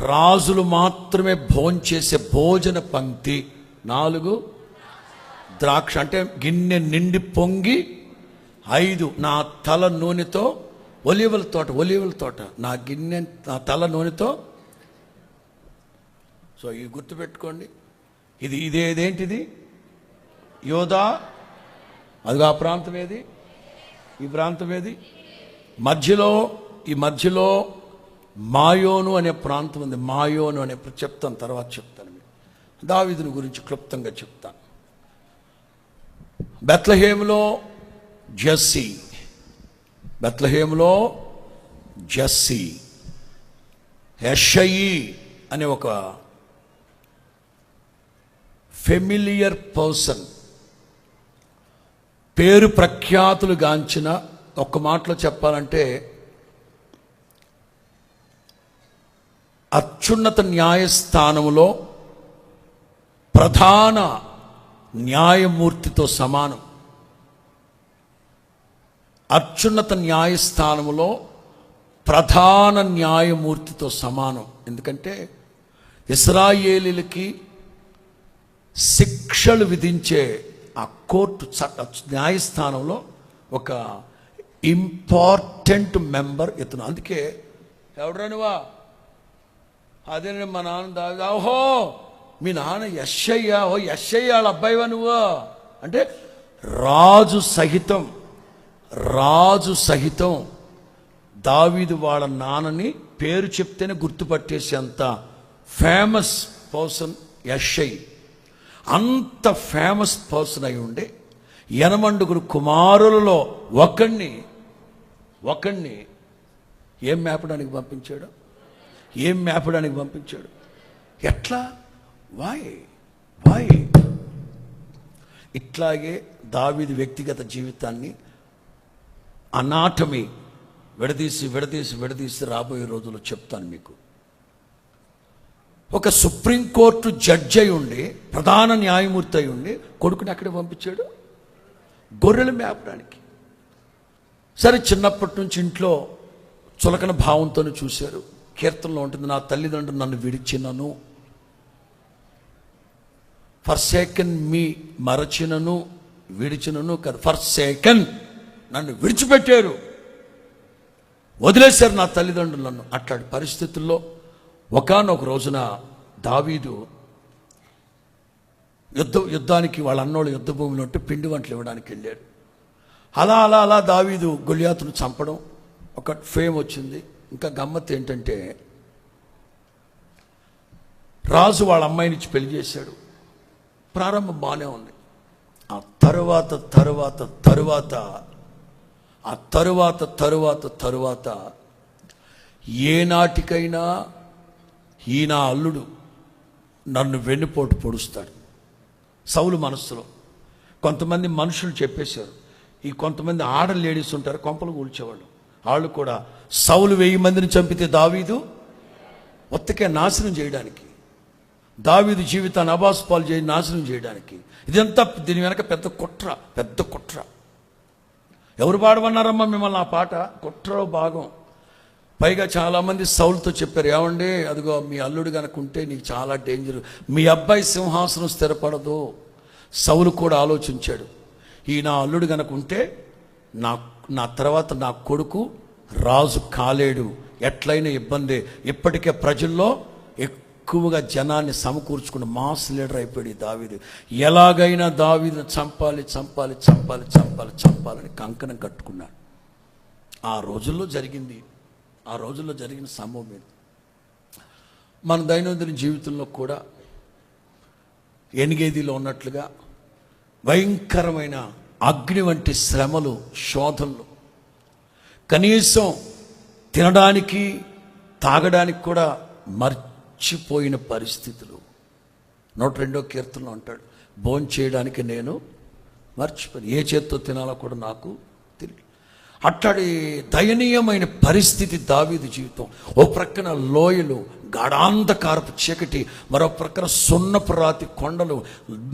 రాజులు మాత్రమే భోంచేసే భోజన పంక్తి, 4 ద్రాక్ష అంటే గిన్నె నిండి పొంగి, 5 నా తల నూనెతో ఒలీవల తోట నా తల నూనెతో. సో ఇది గుర్తుపెట్టుకోండి. ఇదేంటిది? యోధా, అదిగా ఆ ప్రాంతం ఏది? ఈ ప్రాంతం ఏది? ఈ మధ్యలో మాయోను అనే ప్రాంతం ఉంది. మాయోను అనే చెప్తాను, తర్వాత చెప్తాను. మీకు దావీదుని గురించి క్లుప్తంగా చెప్తాను. బెత్లెహేములో జెస్సీ, యెషయి అనే ఒక ఫెమిలియర్ పర్సన్, పేరు ప్రఖ్యాతులు గాంచిన, ఒక్క మాటలో చెప్పాలంటే అత్యున్నత న్యాయస్థానములో ప్రధాన న్యాయమూర్తితో సమానం. అత్యున్నత న్యాయస్థానములో ప్రధాన న్యాయమూర్తితో సమానం. ఎందుకంటే ఇశ్రాయేలీలకి శిక్షలు విధించే ఆ కోర్టు న్యాయస్థానంలో ఒక ఇంపార్టెంట్ మెంబర్ ఇతను. అందుకే ఎవడరా నువ్వా? అదే మా నాన్న దావీదు. ఓహో మీ నాన్న యెషయ్య, ఓ యెషయ్య వాళ్ళ అబ్బాయివా నువ్వు అంటే రాజు సహితం దావీదు వాళ్ళ నాన్నని పేరు చెప్తేనే గుర్తుపట్టేసేంత ఫేమస్ పర్సన్ యెషయి. అంత ఫేమస్ పర్సన్ అయి ఉండే 80 కుమారులలో ఒకణ్ణి ఏం మేపడానికి పంపించాడు? ఎట్లా? వాయ్ ఇట్లాగే దావీదు వ్యక్తిగత జీవితాన్ని అనాటమీ విడదీసి రాబోయే రోజుల్లో చెప్తాను మీకు. ఒక సుప్రీంకోర్టు జడ్జి అయి ఉండి, ప్రధాన న్యాయమూర్తి అయి ఉండి, కొడుకుని ఎక్కడ పంపించాడు? గొర్రెలు మేపడానికి. సరే, చిన్నప్పటి నుంచి ఇంట్లో చులకన భావంతోనే చూశారు. కీర్తనలో ఉంటుంది, నా తల్లిదండ్రులు నన్ను విడిచినను, ఫర్సేకన్ మీ మరచినను, విడిచినను కాదు, ఫర్సేకన్ నన్ను విడిచిపెట్టారు, వదిలేశారు నా తల్లిదండ్రులు నన్ను. అట్లాంటి పరిస్థితుల్లో ఒకానొక రోజున దావీదు యుద్ధానికి వాళ్ళ అన్నోళ్ళు యుద్ధ భూమిలో ఉంటే పిండి వంటలు ఇవ్వడానికి వెళ్ళాడు. అలా దావీదు గొలియాతును చంపడం ఒక ఫేమ్ వచ్చింది. ఇంకా గమ్మత్తు ఏంటంటే రాజు వాళ్ళ అమ్మాయినిచ్చి పెళ్లి చేశాడు. ప్రారంభం బాగానే ఉంది. ఆ తరువాత ఏనాటికైనా ఈయన అల్లుడు నన్ను వెన్నుపోటు పొడుస్తాడు. సౌలు మనస్సులో కొంతమంది మనుషులు చెప్పేశారు. ఈ కొంతమంది లేడీస్ ఉంటారు, కొంపలు కూల్చేవాళ్ళు. వాళ్ళు కూడా సౌలు 1000 మందిని చంపితే దావీదు ఒత్తకే నాశనం చేయడానికి, దావీదు జీవితాన్ని అబాసుపాలు చేసి నాశనం చేయడానికి. ఇదంతా దీని వెనక పెద్ద కుట్ర. ఎవరు పాడమన్నారమ్మా మిమ్మల్ని ఆ పాట? కుట్రలో భాగం. పైగా చాలామంది సౌలుతో చెప్పారు, ఏమండి అదిగో మీ అల్లుడు కనుక ఉంటే నీకు చాలా డేంజర్, మీ అబ్బాయి సింహాసనం స్థిరపడదు. సౌలు కూడా ఆలోచించాడు, ఈ నా అల్లుడు కనుక ఉంటే నా తర్వాత నా కొడుకు రాజు కాలేడు, ఎట్లయినా ఇబ్బంది. ఇప్పటికే ప్రజల్లో ఎక్కువగా జనాన్ని సమకూర్చుకుని మాస్ లీడర్ అయిపోయాడు దావీదు. ఎలాగైనా దావీదును చంపాలని కంకణం కట్టుకున్నాడు. ఆ రోజుల్లో జరిగిన సంభవం ఇది. మన దైనందిన జీవితంలో కూడా ఎనిగేదిలో ఉన్నట్లుగా భయంకరమైన అగ్ని వంటి శ్రమలు, శోధనలు, కనీసం తినడానికి తాగడానికి కూడా మర్చిపోయిన పరిస్థితులు. 102వ కీర్తనలో అంటాడు, భోంచేయడానికి నేను మర్చిపోయి, ఏ చేత్తో తినాలో కూడా నాకు తెలియదు. అట్లాంటి దయనీయమైన పరిస్థితి దావీదు జీవితం. ఓ ప్రక్కన లోయలు, గాఢాంధకారపు చీకటి, మరో ప్రక్కన సున్నపు రాతి కొండలు,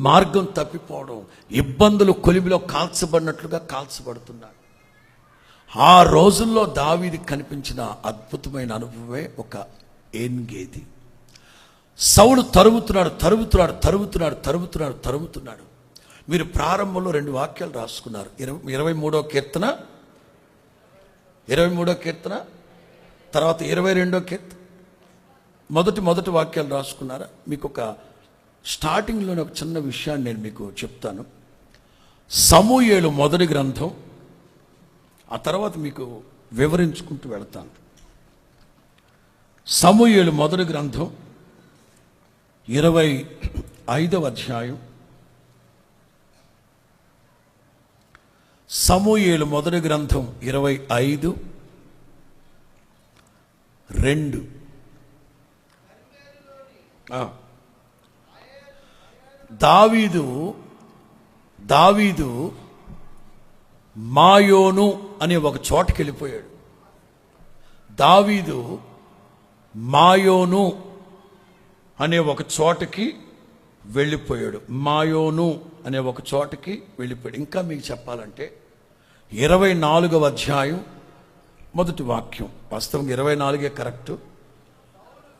మార్గం తప్పిపోవడం, ఇబ్బందులు, కొలిమిలో కాల్చబడినట్లుగా కాల్చబడుతున్నాడు. ఆ రోజుల్లో దావీదుకి కనిపించిన అద్భుతమైన అనుభవమే ఒక ఏన్గేది. సౌలు తరుముతున్నాడు. మీరు ప్రారంభంలో 2 వాక్యాలు రాసుకున్నారు. 23వ కీర్తన తర్వాత 22వ కీర్తన మొదటి వాక్యాలు రాసుకున్నారా? మీకు ఒక స్టార్టింగ్లోనే ఒక చిన్న విషయాన్ని నేను మీకు చెప్తాను. సమూయేలు మొదటి గ్రంథం ఆ తర్వాత మీకు వివరించుకుంటూ వెళతాను. సమూయేలు మొదటి గ్రంథం 25వ అధ్యాయం. సమూయేలు మొదటి గ్రంథం 25:2. దావీదు మాయోను అనే ఒక చోటకి వెళ్ళిపోయాడు. దావీదు మాయోను అనే ఒక చోటకి వెళ్ళిపోయాడు. మాయోను అనే ఒక చోటకి వెళ్ళిపోయాడు. ఇంకా మీకు చెప్పాలంటే 24వ అధ్యాయం మొదటి వాక్యం, వాస్తవంగా 24 కరెక్ట్.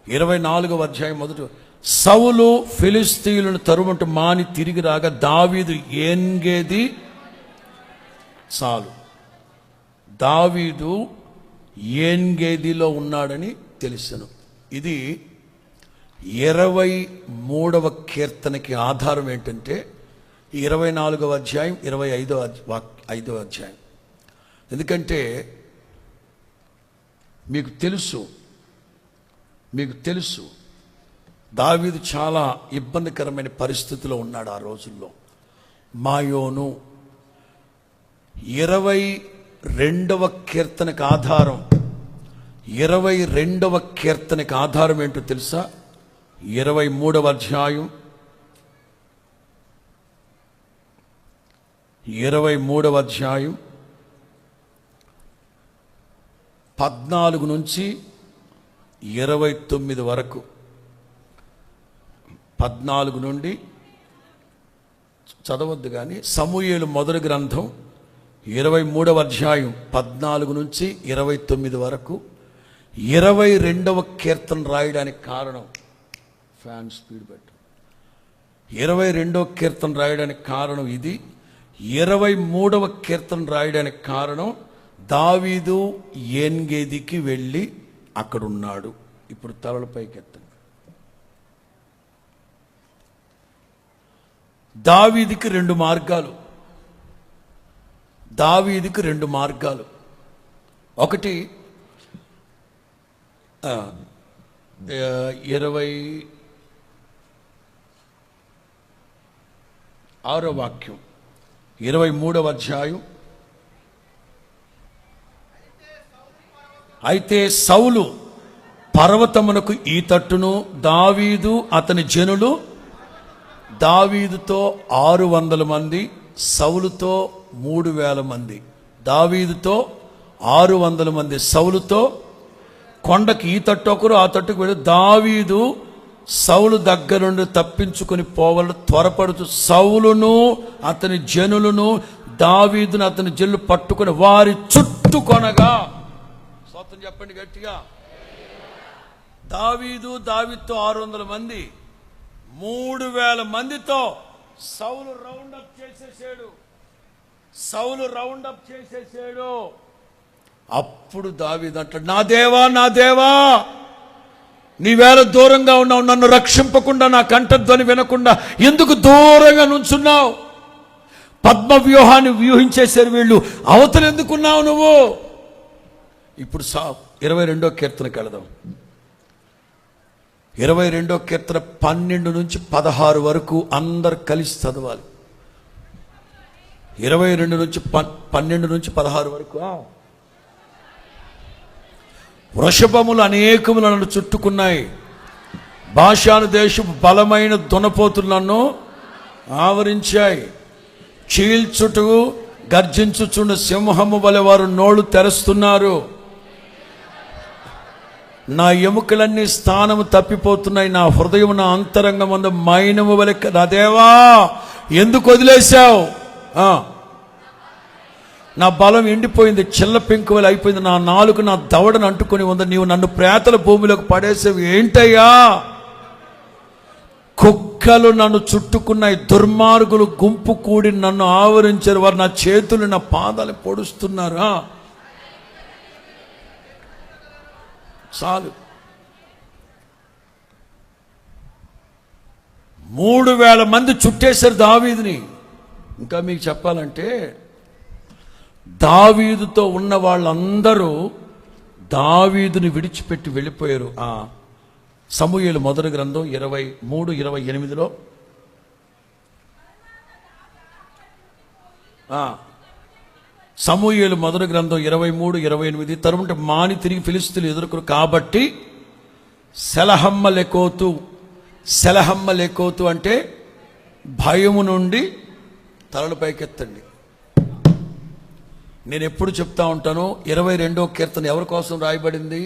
24వ అధ్యాయం మొదటి, సౌలు ఫిలిస్తీయులను తరుముంటూ మాని తిరిగి రాగా దావీదు ఏన్గేది చాలు. దావీదు ఏన్గేదిలో ఉన్నాడని తెలిసెను. ఇది 23వ కీర్తనకి ఆధారం ఏంటంటే 24వ అధ్యాయం 25వ అధ్యాయం. ఎందుకంటే మీకు తెలుసు దావీదు చాలా ఇబ్బందికరమైన పరిస్థితిలో ఉన్నాడు ఆ రోజుల్లో. మాయోను 22వ కీర్తనకు ఆధారం, 22వ కీర్తనకు ఆధారం ఏంటో తెలుసా? 23వ అధ్యాయం 14 నుంచి 29 వరకు. 14 నుండి చదవద్దు కానీ, సమూయేలు మొదటి గ్రంథం 23వ అధ్యాయం 14 నుంచి 29 వరకు. 22వ కీర్తన రాయడానికి కారణం, ఫ్యాన్ స్పీడ్ పెట్టు, 22వ కీర్తన రాయడానికి కారణం ఇది. 23వ కీర్తన రాయడానికి కారణం దావీదు ఏన్గేదికి వెళ్ళి అక్కడున్నాడు. ఇప్పుడు తలల పైకెత్తండి. దావీదుకి రెండు మార్గాలు. ఒకటి 26వ వాక్యం, 23వ అధ్యాయం. అయితే సౌలు పర్వతమునకు ఈ తట్టును, దావీదు అతని జనులు, దావీదుతో 600 మంది, సౌలుతో 3000 మంది. దావీదుతో 600 మంది, సౌలుతో కొండకి ఈ తట్టు ఒకరు, ఆ తట్టుకు వెళ్ళి దావీదు సౌలు దగ్గర నుండి తప్పించుకొని పోవాలి త్వరపడుతూ సౌలును అతని జనులను దావీదును అతని జనులు పట్టుకొని వారి చుట్టుకొనగా, స్తోత్రం చెప్పండి గట్టిగా, దావీదుతో 600 మంది, 3000 మందితో సౌలు రౌండప్ చేసేసాడు. అప్పుడు దావీదు అంటాడు, నా దేవా నీవేళ దూరంగా ఉన్నావు, నన్ను రక్షింపకుండా, నా కంఠధ్వని వినకుండా ఎందుకు దూరంగా నుంచున్నావు? పద్మ వ్యూహాన్ని వ్యూహించేశారు వీళ్ళు, అవతల ఎందుకున్నావు నువ్వు? ఇప్పుడు 22వ కీర్తనకి వెళదాం. 22వ కీర్తన 12 నుంచి 16 వరకు అందరు కలిసి చదవాలి. 22 నుంచి 12 నుంచి 16 వరకు. వృషభములు అనేకములు నన్ను చుట్టుకున్నాయి, బాషాను దేశపు బలమైన దునపోతులు నన్ను ఆవరించాయి. చీల్చుటూ గర్జించుచున్న సింహము వలె వారు నోళ్ళు తెరుస్తున్నారు. నా ఎముకలన్నీ స్థానము తప్పిపోతున్నాయి, నా హృదయం నా అంతరంగమందు మైనము వలె. నా దేవా ఎందుకు వదిలేశావు? నా బలం ఎండిపోయింది, చిల్ల పెంకు వలె అయిపోయింది, నా నాలుక నా దవడను అంటుకొని ఉంది, నీవు నన్ను ప్రేతల భూమిలోకి పడేసేవి ఏంటయ్యా? కుక్కలు నన్ను చుట్టుకున్నాయి, దుర్మార్గులు గుంపు కూడి నన్ను ఆవరించారు, వారు నా చేతులు నా పాదాలు పొడుస్తున్నారు. చాలు. 3000 మంది చుట్టేశారు దావీదుని. ఇంకా మీకు చెప్పాలంటే దావీదుతో ఉన్న వాళ్ళందరూ దావీదుని విడిచిపెట్టి వెళ్ళిపోయారు. సమూయేలు మొదటి గ్రంథం 23:28 సమూయేలు మొదటి గ్రంథం 23:28 తరువాత మాని తిరిగి ఫిలిష్తీయులు ఎదుర్కొరు కాబట్టి సెలహమ్మ లెకోతు అంటే భయము నుండి తలలు పైకెత్తండి. నేను ఎప్పుడు చెప్తా ఉంటాను, 22వ కీర్తన ఎవరి కోసం రాయబడింది?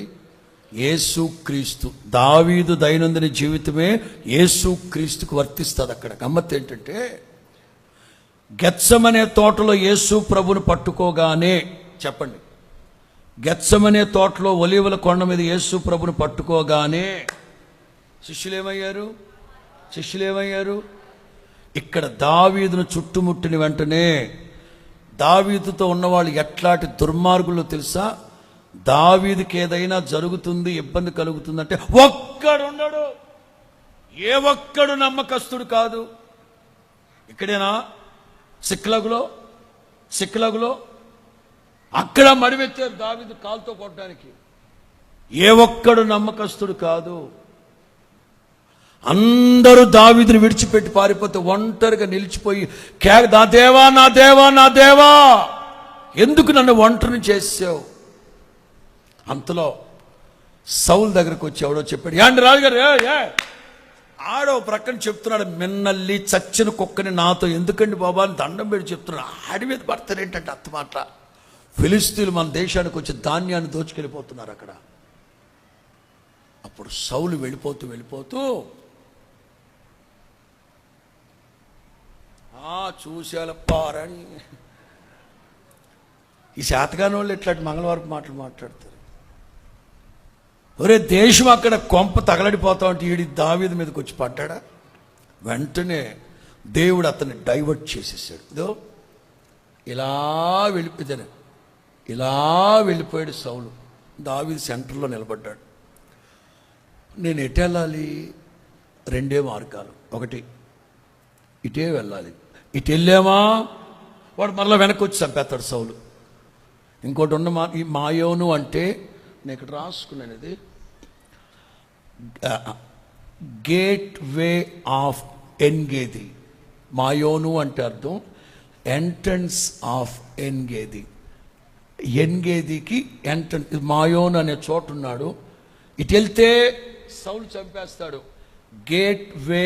యేసుక్రీస్తు. దావీదు దైనందిన జీవితమే యేసుక్రీస్తుకు వర్తిస్తుంది. అక్కడ గమ్మత్తు ఏంటంటే, గెత్సెమనే తోటలో యేసు ప్రభుని పట్టుకోగానే, చెప్పండి, గెత్సెమనే తోటలో ఒలీవల కొండ మీద యేసు ప్రభుని పట్టుకోగానే శిష్యులేమయ్యారు? ఇక్కడ దావీదును చుట్టుముట్టిన వెంటనే దావీదుతో ఉన్నవాళ్ళు ఎట్లాంటి దుర్మార్గులు తెలుసా? దావీదుకి ఏదైనా జరుగుతుంది, ఇబ్బంది కలుగుతుందంటే ఒక్కడుండడు, ఏ ఒక్కడు నమ్మకస్తుడు కాదు. ఇక్కడేనా సిక్లగులో అక్కడ మడివెచ్చారు దావీదు కాలుతో కొట్టడానికి. ఏ ఒక్కడు నమ్మకస్తుడు కాదు. అందరూ దావీదుని విడిచిపెట్టి పారిపోతే ఒంటరిగా నిలిచిపోయి నా దేవా నా దేవా నా దేవా ఎందుకు నన్ను ఒంటరిని చేసావు? అంతలో సౌలు దగ్గరకు వచ్చి ఎవడో చెప్పాడు, యాండి రాజుగారు ఆడో ప్రక్కన చెప్తున్నాడు, మిన్నల్లి చచ్చిన కుక్కని నాతో ఎందుకండి బాబా అని దండం పెట్టి చెప్తున్నాడు. ఆడి మీద పడతారు ఏంటంటే అత్త మాట. ఫిలిష్తీయులు మన దేశానికి వచ్చి ధాన్యాన్ని దోచుకెళ్ళిపోతున్నారు అక్కడ. అప్పుడు సౌలు వెళ్ళిపోతూ చూశాల పారని. ఈ శాతగాని వాళ్ళు ఇట్లాంటి మంగళవారపు మాటలు మాట్లాడతారు. ఒరే దేశం అక్కడ కొంప తగలడిపోతా ఉంటే ఈడి దావీదు మీదకి వచ్చి పడ్డాడా? వెంటనే దేవుడు అతన్ని డైవర్ట్ చేసేసాడు. ఇదో ఇలా వెళ్ళిపోయాడు సౌలు. దావీదు సెంటర్లో నిలబడ్డాడు. నేను ఎటు వెళ్ళాలి? రెండే మార్గాలు. ఒకటి ఇటే వెళ్ళాలి, ఇటు వెళ్ళామా వాడు మరలా వెనక్కి వచ్చి చంపేస్తాడు సౌలు. ఇంకోటి ఉన్న ఈ మాయోను అంటే నేను ఇక్కడ రాసుకున్నాను, ఇది గేట్ వే ఆఫ్ ఎన్గేది. మాయోను అంటే అర్థం ఎంట్రన్స్ ఆఫ్ ఎన్గేది. ఎన్గేదికి ఎంట్రన్స్. మాయోను అనే చోటు ఉన్నాడు. ఇటు వెళ్తే సౌలు చంపేస్తాడు. గేట్ వే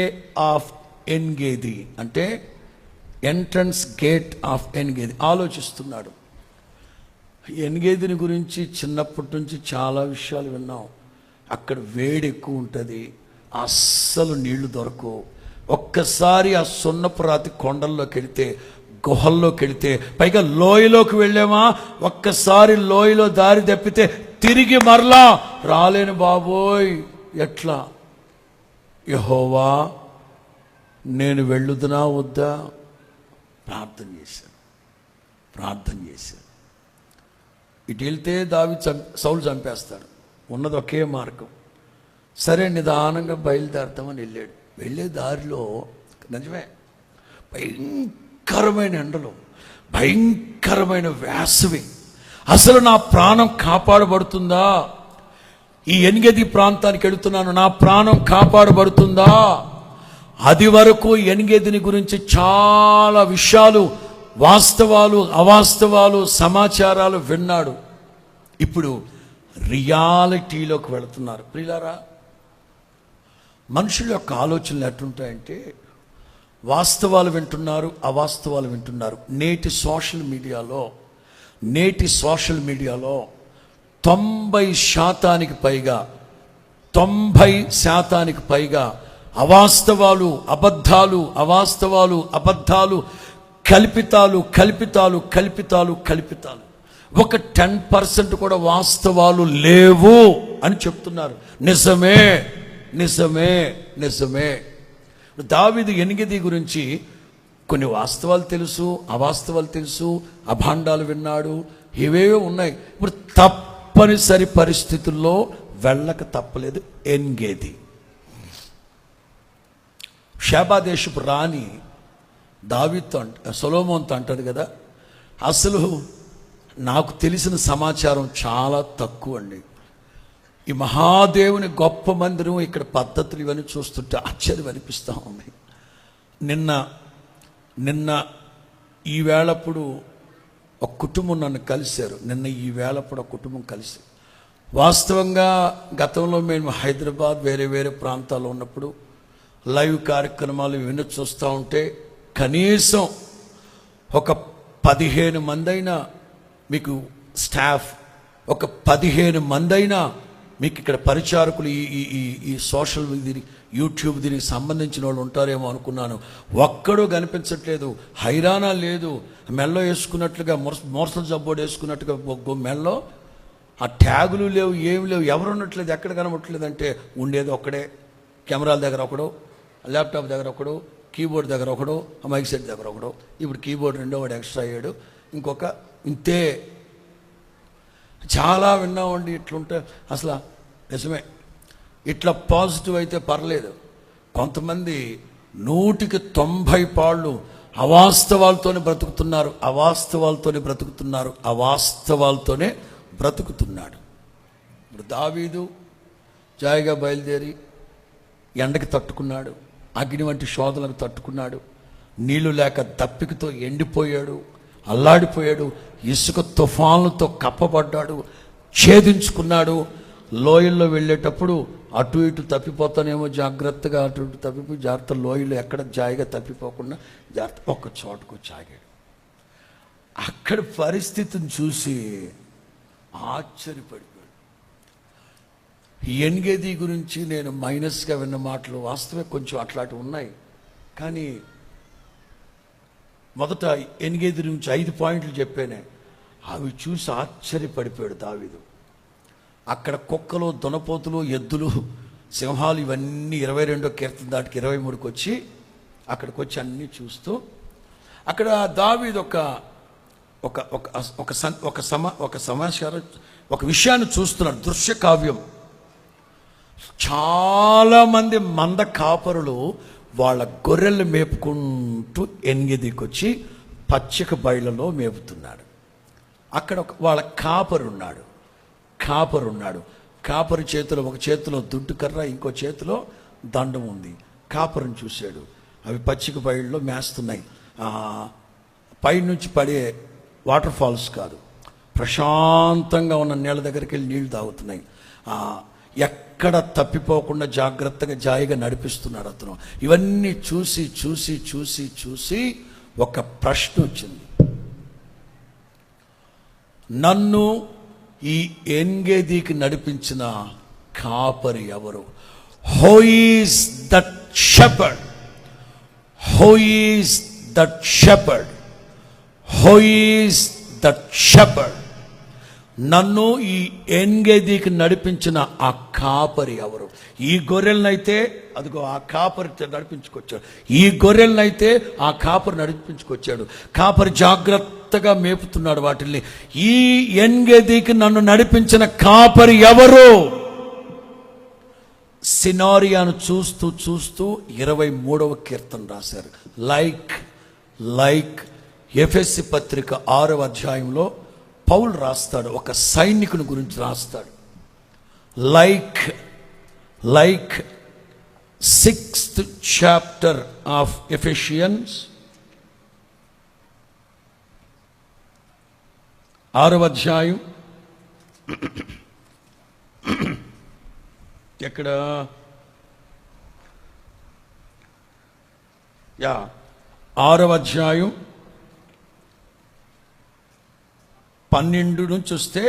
ఆఫ్ ఎన్గేది అంటే ఎంట్రన్స్ గేట్ ఆఫ్ ఎన్గేది. ఆలోచిస్తున్నాడు. ఎన్గేదిని గురించి చిన్నప్పటి నుంచి చాలా విషయాలు విన్నాం. అక్కడ వేడి ఎక్కువ ఉంటుంది, అస్సలు నీళ్లు దొరకవు. ఒక్కసారి ఆ సున్నపు రాతి కొండల్లోకి వెళితే, గుహల్లోకి వెళితే, పైగా లోయలోకి వెళ్ళామా, ఒక్కసారి లోయలో దారి తప్పితే తిరిగి మరలా రాలేను బాబోయ్. ఎట్లా? యెహోవా నేను వెళ్ళుదునా వద్దా? ప్రార్థన చేశాను. ఇటు వెళ్తే సౌలు చంపేస్తాడు. ఉన్నది ఒకే మార్గం. సరే నిదానంగా బయలుదేరతామని వెళ్ళాడు. వెళ్ళే దారిలో నిజమే భయంకరమైన ఎండలు, భయంకరమైన వేసవి. అసలు నా ప్రాణం కాపాడబడుతుందా? ఈ ఎన్గేది ప్రాంతానికి వెళుతున్నాను, నా ప్రాణం కాపాడబడుతుందా? అది వరకు ఎన్గేదిని గురించి చాలా విషయాలు, వాస్తవాలు అవాస్తవాలు సమాచారాలు విన్నాడు. ఇప్పుడు రియాలిటీలోకి వెళుతున్నారు. ప్రియులారా, మనుషుల యొక్క ఆలోచనలు ఎట్లుంటాయంటే వాస్తవాలు వింటున్నారు, అవాస్తవాలు వింటున్నారు. నేటి సోషల్ మీడియాలో 90% పైగా అవాస్తవాలు అబద్ధాలు కల్పితాలు. ఒక 10% కూడా వాస్తవాలు లేవు అని చెప్తున్నారు. నిజమే. దావీదు ఎన్గేది గురించి కొన్ని వాస్తవాలు తెలుసు, అవాస్తవాలు తెలుసు, అభాండాలు విన్నాడు, ఇవేవో ఉన్నాయి. ఇప్పుడు తప్పనిసరి పరిస్థితుల్లో వెళ్ళక తప్పలేదు. ఎన్గేది షేబా దేశపు రాణి దావీదుతో సొలొమోనుతో అంటాడు కదా, అసలు నాకు తెలిసిన సమాచారం చాలా తక్కువ అండి. ఈ మహాదేవుని గొప్ప మందిరం, ఇక్కడ పద్ధతులు ఇవన్నీ చూస్తుంటే ఆశ్చర్యం అనిపిస్తూ ఉంది. నిన్న ఈ వేళప్పుడు ఒక కుటుంబం నన్ను కలిశారు. నిన్న ఈ వేళప్పుడు ఒక కుటుంబం కలిసి, వాస్తవంగా గతంలో మేము హైదరాబాద్ వేరే వేరే ప్రాంతాల్లో ఉన్నప్పుడు లైవ్ కార్యక్రమాలు ఇవన్నీ చూస్తూ ఉంటే కనీసం ఒక 15 మంది అయినా మీకు స్టాఫ్, ఒక 15 మంది అయినా మీకు ఇక్కడ పరిచారకులు, ఈ సోషల్ యూట్యూబ్ దీనికి సంబంధించిన వాళ్ళు ఉంటారేమో అనుకున్నాను. ఒక్కడూ కనిపించట్లేదు. హైరానా లేదు. మెల్లో వేసుకున్నట్లుగా మోర్సల్ జబ్బోడు వేసుకున్నట్టుగా మెల్లో ఆ ట్యాగులు లేవు, ఏమి లేవు, ఎవరు ఉన్నట్లేదు, ఎక్కడ కనబట్టలేదు. అంటే ఉండేది ఒక్కడే, కెమెరాల దగ్గర ఒకడు, ల్యాప్టాప్ దగ్గర ఒకడు, కీబోర్డ్ దగ్గర ఒకడు, మైక్ సెట్ దగ్గర ఒకడు. ఇప్పుడు కీబోర్డ్ రెండో వాడు ఎక్స్ట్రా అయ్యాడు, ఇంకొక ఇంతే. చాలా విన్నామండి. ఇట్లుంటే అసలు నిజమే, ఇట్లా పాజిటివ్ అయితే పర్లేదు. కొంతమంది 100కి 90 పాళ్ళు అవాస్తవాలతోనే బ్రతుకుతున్నారు, అవాస్తవాలతోనే బ్రతుకుతున్నాడు. ఇప్పుడు దావీదు జాయిగా బయలుదేరి ఎండకి తట్టుకున్నాడు, అగ్ని వంటి శోధనలకు తట్టుకున్నాడు, నీళ్లు లేక దప్పికతో ఎండిపోయాడు, అల్లాడిపోయాడు, ఇసుక తుఫాన్లతో కప్పబడ్డాడు, ఛేదించుకున్నాడు. లోయల్లో వెళ్ళేటప్పుడు అటు ఇటు తప్పిపోతానేమో జాగ్రత్తగా, అటు ఇటు తప్పిపోయి జాగ్రత్త, లోయలో ఎక్కడ జాయిగా తప్పిపోకుండా జాగ్రత్త ఒక్క చోటుకు వచ్చి ఆగాడు. అక్కడ పరిస్థితిని చూసి ఆశ్చర్యపడిపోయాడు. ఎన్గేది గురించి నేను మైనస్గా విన్న మాటలు వాస్తవే కొంచెం అట్లాంటివి ఉన్నాయి. కానీ మొదట ఎన్గేది నుంచి 5 పాయింట్లు చెప్పానే, అవి చూసి ఆశ్చర్యపడిపోయాడు దావీదు. అక్కడ కుక్కలు, దునపోతులు, ఎద్దులు, సింహాలు ఇవన్నీ 22వ కీర్తన దాటికి 23కి వచ్చి అక్కడికి వచ్చి అన్నీ చూస్తూ అక్కడ దావీదు ఒక సమాచారం, ఒక విషయాన్ని చూస్తున్నాడు. దృశ్య కావ్యం. చాలామంది మంద కాపరులు వాళ్ళ గొర్రెలు మేపుకుంటూ ఎన్గెదికి వచ్చి పచ్చిక బయళ్ళలో మేపుతున్నాడు. అక్కడ వాళ్ళ కాపరున్నాడు. కాపరి చేతిలో, ఒక చేతిలో దుడ్డు కర్ర, ఇంకో చేతిలో దండం ఉంది. కాపరిని చూశాడు. అవి పచ్చిక బయళ్ళలో మేస్తున్నాయి. పైనుంచి పడే వాటర్ ఫాల్స్ కాదు, ప్రశాంతంగా ఉన్న నీళ్ళ దగ్గరికి వెళ్ళి నీళ్లు తాగుతున్నాయి. ఎక్కడ తప్పిపోకుండా జాగ్రత్తగా జాయిగా నడిపిస్తున్నాడు అతను. ఇవన్నీ చూసి చూసి చూసి చూసి ఒక ప్రశ్న వచ్చింది. నన్ను ఈ ఎన్గేదికి నడిపించిన కాపరి ఎవరు? Who is that shepherd? Who is that shepherd? Who is that shepherd? నన్ను ఈ ఎన్గేదికి నడిపించిన ఆ కాపరి ఎవరు? ఈ గొర్రెలనైతే అదిగో ఆ కాపరి నడిపించుకొచ్చాడు, ఈ గొర్రెలనైతే ఆ కాపరి నడిపించుకొచ్చాడు. కాపరి జాగ్రత్తగా మేపుతున్నాడు వాటిల్ని. ఈ ఎన్గేదికి నన్ను నడిపించిన కాపరి ఎవరు? సినారియాను చూస్తూ చూస్తూ 23వ కీర్తన రాశారు. లైక్ ఎఫెసీ పత్రిక 6వ అధ్యాయంలో పౌలు రాస్తాడు, ఒక సైనికుని గురించి రాస్తాడు. Like 6th chapter of Ephesians, 6వ అధ్యాయం. ఎక్కడ? 6వ అధ్యాయం 12 నుంచి వస్తే,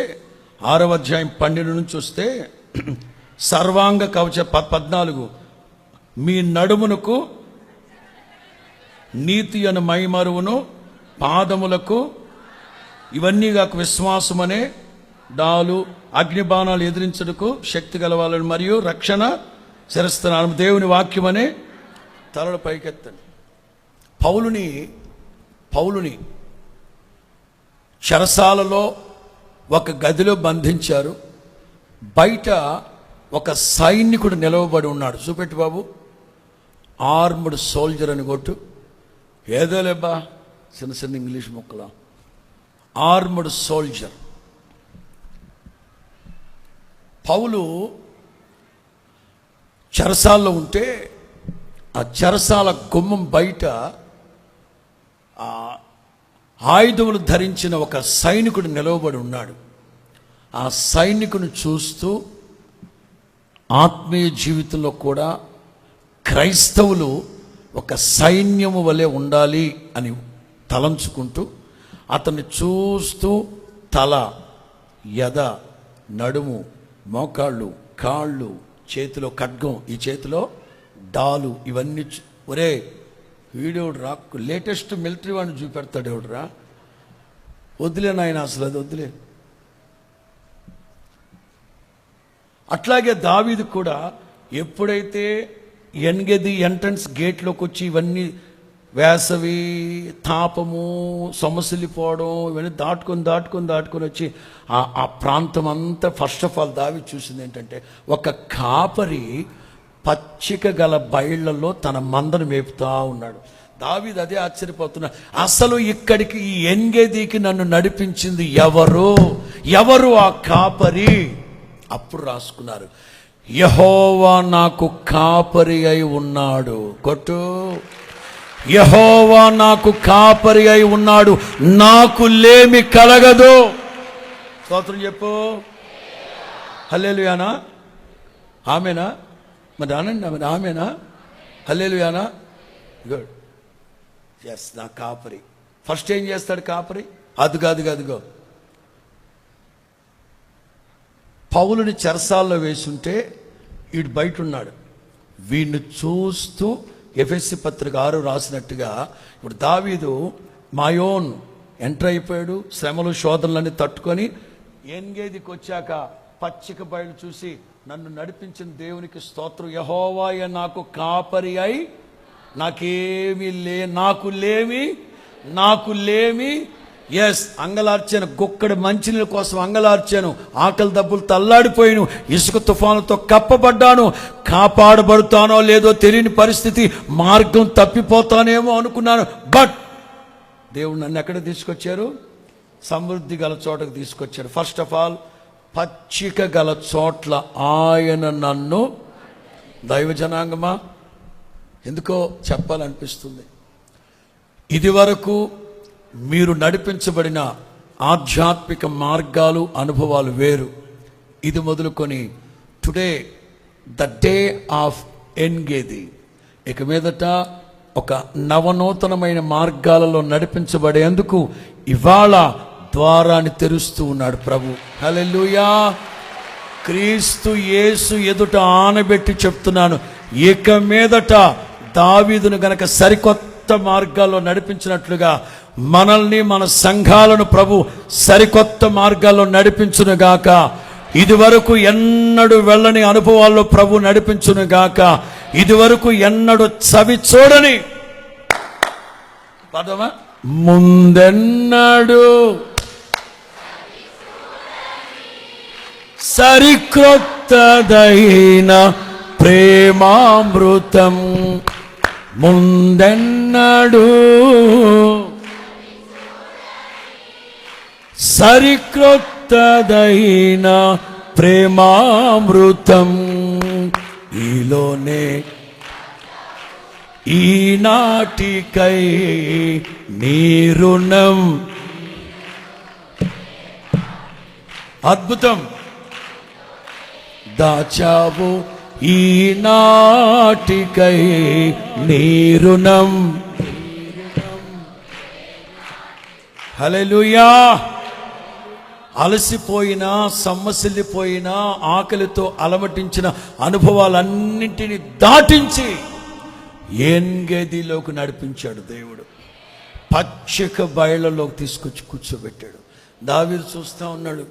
6వ అధ్యాయం 12 నుంచి వస్తే, సర్వాంగ కవచ 14, మీ నడుమునకు నీతి అను మైమరువును, పాదములకు ఇవన్నీ కాక విశ్వాసమనే డాలు, అగ్నిబాణాలు ఎదిరించుటకు శక్తి గలవాలని, మరియు రక్షణ శిరస్త్రాణం, దేవుని వాక్యమనే తలల పైకెత్తండి. పౌలుని చెరసాలలో ఒక గదిలో బంధించారు. బయట ఒక సైనికుడు నిలవబడి ఉన్నాడు. చూపెట్టు బాబు, ఆర్మ్డ్ సోల్జర్ అని కొట్టు. ఏదో లేబ్బా, చిన్న చిన్న ఇంగ్లీష్ ముక్కలు. Armed soldier. పౌలు చెరసాల్లో ఉంటే ఆ చెరసాల గుమ్మం బయట ఆయుధములు ధరించిన ఒక సైనికుడు నిలవబడి ఉన్నాడు. ఆ సైనికుని చూస్తూ ఆత్మీయ జీవితంలో కూడా క్రైస్తవులు ఒక సైన్యము వలె ఉండాలి అని తలంచుకుంటూ అతన్ని చూస్తూ తల, ఎద, నడుము, మోకాళ్ళు, కాళ్ళు, చేతిలో ఖడ్గం, ఈ చేతిలో డాలు, ఇవన్నీ ఒరే వీడేవుడు రా, లేటెస్ట్ మిలిటరీ వాడిని చూపెడతాడు ఎవడురా, వద్దులే నాయన అసలు అది వద్దులే. అట్లాగే దావీదు కూడా ఎప్పుడైతే ఎన్గెది ఎంట్రన్స్ గేట్లోకి వచ్చి ఇవన్నీ వేసవి, తాపము, సొమసిల్లిపోవడం ఇవన్నీ దాటుకొని వచ్చి ఆ ప్రాంతం అంతా ఫస్ట్ ఆఫ్ ఆల్ దావీదు చూసింది ఏంటంటే ఒక కాపరి పచ్చిక గల బయళ్లలో తన మందను మేపుతా ఉన్నాడు. దావీదు అదే ఆశ్చర్యపోతున్నాడు, అసలు ఇక్కడికి ఈ ఎన్గెదికి నన్ను నడిపించింది ఎవరు ఆ కాపరి? అప్పుడు రాసుకున్నారు, యెహోవా నాకు కాపరి అయి ఉన్నాడు. కొట్టు, యెహోవా నాకు కాపరి అయి ఉన్నాడు, నాకు లేమి కలగదు. స్తోత్రం చెప్పు. హల్లెలూయానా? ఆమేనా? మరి అనండి, మరి ఆమేనా? హల్లెలూయానా? గుడ్. ఎస్, నా కాపరి. ఫస్ట్ ఏం చేస్తాడు కాపరి? అదిగో పౌలుని చెరసాల్లో వేసుంటే వీడు బయట ఉన్నాడు. వీడిని చూస్తూ ఎఫెసీ పత్రిక 6 రాసినట్టుగా ఇప్పుడు దావీదు మాయోన్ ఎంటర్ అయిపోయాడు. శ్రమలు, శోధనలన్నీ తట్టుకొని ఎన్గేదికి వచ్చాక పచ్చిక బయలు చూసి నన్ను నడిపించిన దేవునికి స్తోత్రం, యెహోవాయే నాకు కాపరి అయి నాకు లేమి ఎస్, అంగలార్చాను, గుక్కడి మంచినీళ్ళ కోసం అంగలార్చాను, ఆకలి దబ్బులు తల్లాడిపోయాను, ఇసుక తుఫానుతో కప్పబడ్డాను, కాపాడబడతానో లేదో తెలియని పరిస్థితి, మార్గం తప్పిపోతానేమో అనుకున్నాను. బట్ దేవుడు నన్ను ఎక్కడ తీసుకొచ్చారు? సమృద్ధి గల చోటకు తీసుకొచ్చారు. ఫస్ట్ ఆఫ్ ఆల్ పచ్చిక గల చోట్ల ఆయన నన్ను, దైవ జనాంగమా ఎందుకో చెప్పాలనిపిస్తుంది, ఇది వరకు మీరు నడిపించబడిన ఆధ్యాత్మిక మార్గాలు, అనుభవాలు వేరు. ఇది మొదలుకొని టుడే ద డే ఆఫ్ ఎన్గేది, ఇక మీదట ఒక నవనూతనమైన మార్గాలలో నడిపించబడేందుకు ఇవాళ ద్వారాన్ని తెరుస్తూ ఉన్నాడు ప్రభు. హల్లెలూయా. క్రీస్తు యేసు ఎదుట ఆనబెట్టి చెప్తున్నాను, ఇక మీదట దావీదును గనక సరికొత్త మార్గాల్లో నడిపించినట్లుగా మనల్ని, మన సంఘాలను ప్రభు సరికొత్త మార్గాల్లో నడిపించునుగాక. ఇది వరకు ఎన్నడూ వెళ్ళని అనుభవాల్లో ప్రభు నడిపించునుగాక. ఇది వరకు ఎన్నడూ చవి చూడని పదమా ముందెన్నడు సరికొత్తదైన ప్రేమామృతం, ముందెన్నడు సరికొత్తదైన ప్రేమామృతం, ఈలోనే ఈనాటికై నీ రుణం. అద్భుతం. దాచావు ఈనాటికై నీ రుణం. హల్లెలూయా. అలసిపోయినా, సమ్మసిల్లిపోయినా, ఆకలితో అలమటించిన అనుభవాలన్నింటినీ దాటించి ఎన్గేదిలోకి నడిపించాడు దేవుడు. పచ్చిక బయళ్ళలోకి తీసుకొచ్చి కూర్చోబెట్టాడు. దావీదు చూస్తూ ఉన్నాడు,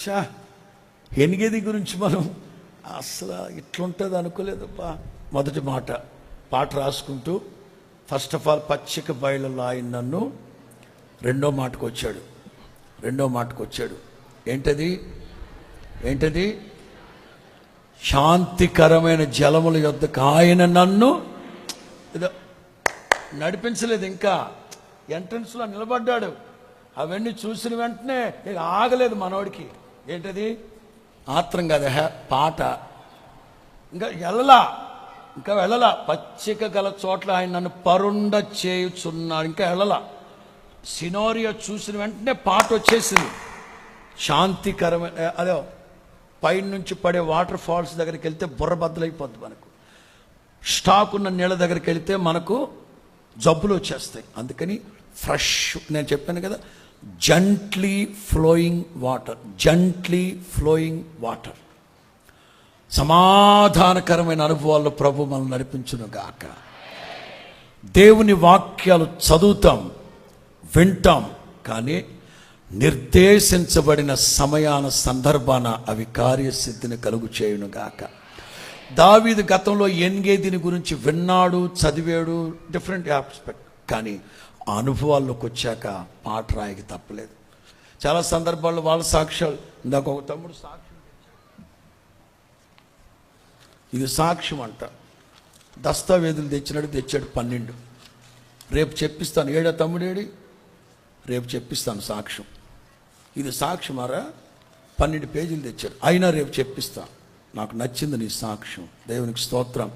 చా ఎన్గేది గురించి మనం అసలు ఇట్లుంటుంది అనుకోలేదబ్బా. మొదటి మాట పాట రాసుకుంటూ ఫస్ట్ ఆఫ్ ఆల్ పచ్చిక బయళ్ళలో ఆయన నన్ను, రెండో మాటకు వచ్చాడు. ఏంటది? శాంతికరమైన జలముల యొద్దకు ఆయన నన్ను నడిపించలేదు, ఇంకా ఎంట్రన్స్లో నిలబడ్డాడు. అవన్నీ చూసిన వెంటనే ఇక ఆగలేదు మనోడికి. ఏంటది? ఆత్రం కదా, పాట. ఇంకా వెళ్ళలా. పచ్చిక గల చోట్ల ఆయన నన్ను పరుండ చేయుచున్నాడు. ఇంకా వెళ్ళలా. సినోరియో చూసిన వెంటనే పాట వచ్చేసింది. శాంతికరమైన అదే పైన నుంచి పడే వాటర్ ఫాల్స్ దగ్గరికి వెళ్తే బుర్ర బద్దలైపోద్ది మనకు. స్టాక్ ఉన్న నీళ్ళ దగ్గరికి వెళ్తే మనకు జబ్బులు వచ్చేస్తాయి. అందుకని ఫ్రెష్, నేను చెప్పాను కదా, జెంట్లీ ఫ్లోయింగ్ వాటర్. సమాధానకరమైన అనుభవాల్లో ప్రభు మనం నడిపించును గాక. దేవుని వాక్యాలు చదువుతాం, వింటాం, కానీ నిర్దేశించబడిన సమయాన సందర్భాన అవి కార్యసిద్ధిని కలుగు చేయును గాక. దావీదు గతంలో ఎన్గేదిని గురించి విన్నాడు, చదివాడు, డిఫరెంట్ ఆస్పెక్ట్, కానీ ఆ అనుభవాల్లోకి వచ్చాక పాట రాయికి తప్పలేదు. చాలా సందర్భాల్లో వాళ్ళ సాక్ష్యాలు, ఇందాక ఒక తమ్ముడు సాక్ష్యం, ఇది సాక్ష్యం అంట, దస్తావేజులు తెచ్చాడు 12. రేపు చెప్పిస్తాను. ఏడా తమ్ముడేడి? రేపు చెప్పిస్తాను సాక్ష్యం. ఇది సాక్ష్యమారా? 12 పేజీలు తెచ్చాడు. అయినా రేపు చెప్పిస్తాను. నాకు నచ్చింది నీ సాక్ష్యం. దేవునికి స్తోత్రం.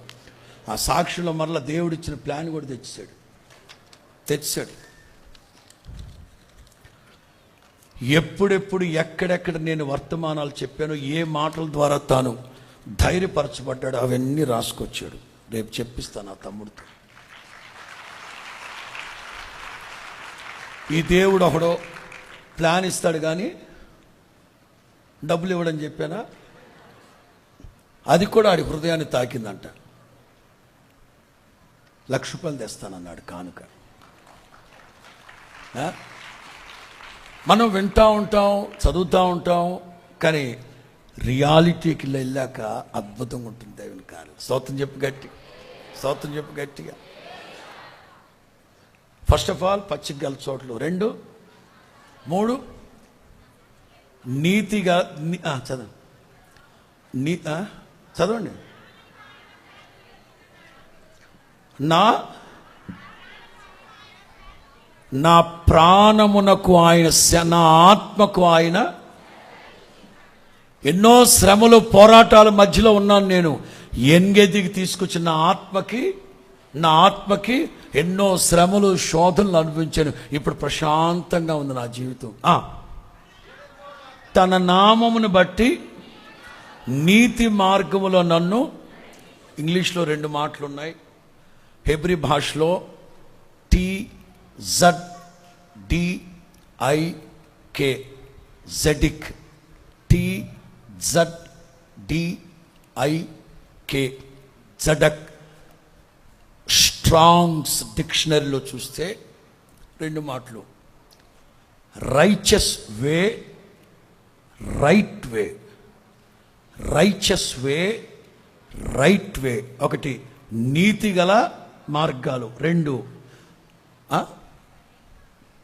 ఆ సాక్ష్యంలో మరలా దేవుడిచ్చిన ప్లాన్ కూడా తెచ్చాడు. ఎప్పుడెప్పుడు ఎక్కడెక్కడ నేను వర్తమానాలు చెప్పానో, ఏ మాటల ద్వారా తాను ధైర్యపరచబడ్డాడు, అవన్నీ రాసుకొచ్చాడు. రేపు చెప్పిస్తాను ఆ తమ్ముడితో. ఈ దేవుడు ఒకడో ప్లాన్ ఇస్తాడు కానీ డబ్బులు ఇవ్వడని చెప్పానా? అది కూడా ఆడి హృదయాన్ని తాకిందంట. 1,00,000 రూపాయలు తెస్తానన్నాడు కానుక. మనం వింటూ ఉంటాం, చదువుతూ ఉంటాం, కానీ రియాలిటీకి వెళ్ళాక అద్భుతంగా ఉంటుంది దేవుని కార్యం. స్తోత్రం చెప్పు గట్టిగా. ఫస్ట్ ఆఫ్ ఆల్ పచ్చిక గల చోట్లు. 2, 3 నీతిగా చదవండి. నా ప్రాణమునకు ఆయన, నా ఆత్మకు ఆయన. ఎన్నో శ్రమలు, పోరాటాల మధ్యలో ఉన్నాను నేను. ఎన్గెదికి తీసుకొచ్చిన నా ఆత్మకి ఎన్నో శ్రమలు, శోధనలు అనుభవించాను. ఇప్పుడు ప్రశాంతంగా ఉంది నా జీవితం. తన నామమును బట్టి నీతి మార్గములో నన్ను, ఇంగ్లీష్లో 2 మాటలు ఉన్నాయి, హెబ్రీ భాషలో TZDIK, జెడిక్, TZDIK, జడక్. స్ట్రాంగ్స్ డిక్షనరీలో చూస్తే 2 మాటలు, రైచస్ వే, రైట్ వే. ఒకటి నీతి గల మార్గాలు, 2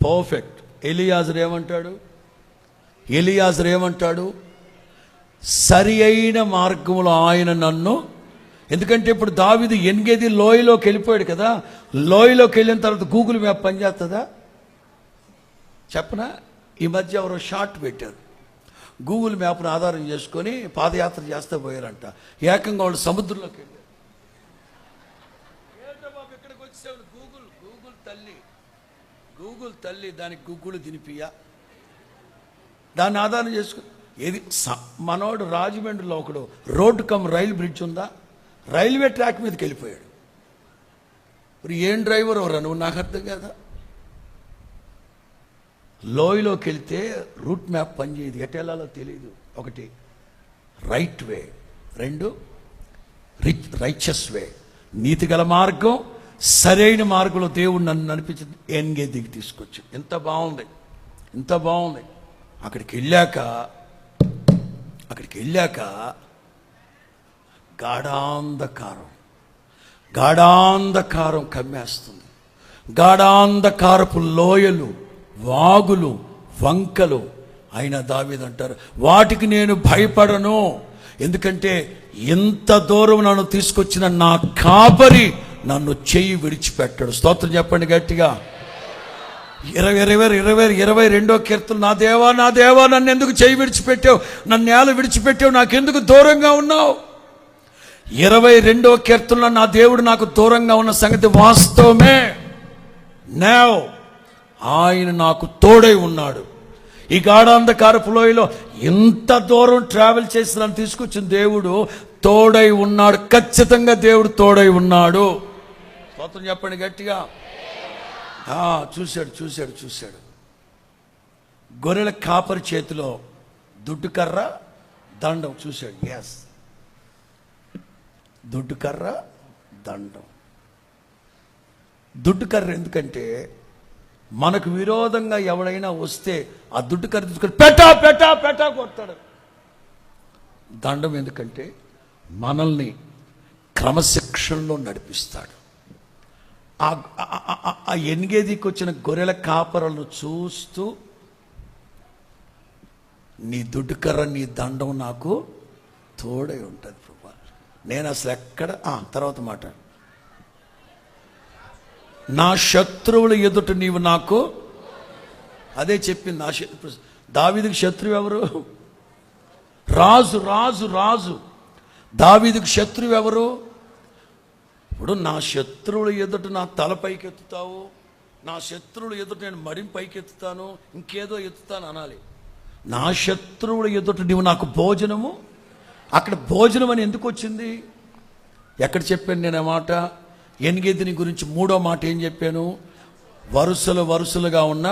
పర్ఫెక్ట్. ఎలియాజరు ఏమంటాడు? సరి అయిన మార్గంలో ఆయన నన్ను. ఎందుకంటే ఇప్పుడు దావీదు ఎన్గేది లోయలోకి వెళ్ళిపోయాడు కదా. లోయలోకి వెళ్ళిన తర్వాత గూగుల్ మ్యాప్ పనిచేస్తుందా చెప్పనా? ఈ మధ్య ఎవరో షార్ట్ పెట్టారు. గూగుల్ మ్యాప్ను ఆధారం చేసుకొని పాదయాత్ర చేస్తే పోయారంట. ఏకంగా వాళ్ళు సముద్రంలోకి వెళ్ళారు. బాబు ఇక్కడికి వచ్చావు? గూగుల్ తల్లి దానికి గుగ్గులు తినిపియా, దాన్ని ఆధారం చేసుకుని. ఏది మనోడు రాజమండ్రిలో ఒకడు రోడ్డు కమ్ రైలు బ్రిడ్జ్ ఉందా, రైల్వే ట్రాక్ మీదకి వెళ్ళిపోయాడు. మరి ఏం డ్రైవర్ ఎవరా నువ్వు? నాకు అర్థం కదా. లోయలోకి వెళ్తే రూట్ మ్యాప్ పనిచేయదు, ఎటు వెళ్ళాలో తెలియదు. ఒకటి రైట్ వే, 2 రైచస్ వే, నీతి గల మార్గం, సరైన మార్గంలో దేవుడు నన్ను నడిపించి ఎన్గేదికి తీసుకొచ్చి. ఎంత బాగుంది. అక్కడికి వెళ్ళాక గాఢాంధకారం కమ్మేస్తుంది. గాఢాంధకారపు లోయలు, వాగులు, వంకలు. అయినా దావీదు అంటారు, వాటికి నేను భయపడను, ఎందుకంటే ఎంత దూరం నన్ను తీసుకొచ్చిన నా కాపరి నన్ను చెయ్యి విడిచిపెట్టాడు. స్తోత్రం చెప్పండి గట్టిగా. 22 కీర్తన, నా దేవా నా దేవా నన్ను ఎందుకు చేయి విడిచిపెట్టావు, నన్ను నేల విడిచిపెట్టావు, నాకెందుకు దూరంగా ఉన్నావు. 22 కీర్తనలో నా దేవుడు నాకు దూరంగా ఉన్న సంగతి వాస్తవమే. నౌ ఆయన నాకు తోడై ఉన్నాడు. ఈ గాఢాంధకారపు లోయలో ఇంత దూరం ట్రావెల్ చేసి నన్ను తీసుకొచ్చిన దేవుడు తోడై ఉన్నాడు. ఖచ్చితంగా దేవుడు తోడై ఉన్నాడు. స్తోత్రం చెప్పండి గట్టిగా. చూశాడు గొర్రెల కాపరి చేతిలో దుడ్డు కర్ర దండం చూశాడు. ఎస్, దుడ్డు కర్ర దండం. దుడ్డు కర్ర ఎందుకంటే మనకు విరోధంగా ఎవడైనా వస్తే ఆ దుడ్డు కర్ర తీసుకొని పెట్టా కొడతాడు. దండం ఎందుకంటే మనల్ని క్రమశిక్షణలో నడిపిస్తాడు. ఆ ఎన్గేదికి వచ్చిన గొర్రెల కాపరలను చూస్తూ, నీ దుడ్డు కర్ర నీ దండం నాకు తోడై ఉంటుంది ప్రభా. నేను అసలు ఎక్కడ తర్వాత మాట, నా శత్రువుల ఎదుట నీవు నాకు, అదే చెప్పింది. దావీదుకి శత్రువు ఎవరు? రాజు. దావీదుకి శత్రువు ఎవరు? ఇప్పుడు నా శత్రువుల ఎదుట నా తల పైకెత్తుతావు, నా శత్రువుల ఎదుట నేను మడిం పైకెత్తుతాను, ఇంకేదో ఎత్తుతాను అనాలి. నా శత్రువుల ఎదుట నీవు నాకు భోజనము. అక్కడ భోజనం అని ఎందుకు వచ్చింది? ఎక్కడ చెప్పాను నేను ఆ మాట? ఎన్గేదిని గురించి 3వ మాట ఏం చెప్పాను? వరుసలుగా ఉన్న,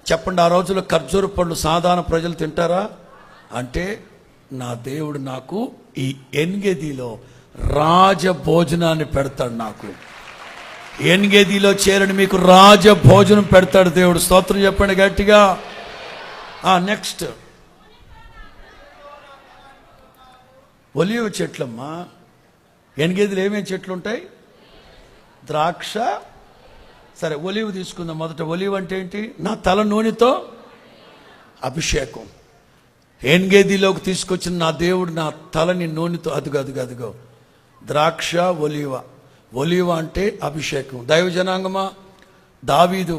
చెప్పండి, ఆ రోజుల్లో ఖర్జూర పళ్ళు సాధారణ ప్రజలు తింటారా అంటే, నా దేవుడు నాకు ఈ ఎన్గేదిలో రాజ భోజనాన్ని పెడతాడు. నాకు ఎన్గేదిలో చేరని మీకు రాజ భోజనం పెడతాడు దేవుడు. స్తోత్రం చెప్పండి గట్టిగా. నెక్స్ట్, ఒలివ చెట్లమ్మా. ఎన్గేదిలో ఏమేమి చెట్లు ఉంటాయి? ద్రాక్ష. సరే, ఒలివ తీసుకుందాం మొదట. ఒలివ అంటే ఏంటి? నా తల నూనెతో అభిషేకం. ఎన్గేదిలోకి తీసుకొచ్చిన నా దేవుడు నా తలని నూనెతో, అదుగో ద్రాక్ష, ఒలివ అంటే అభిషేకం. దైవ జనాంగమా, దావీదు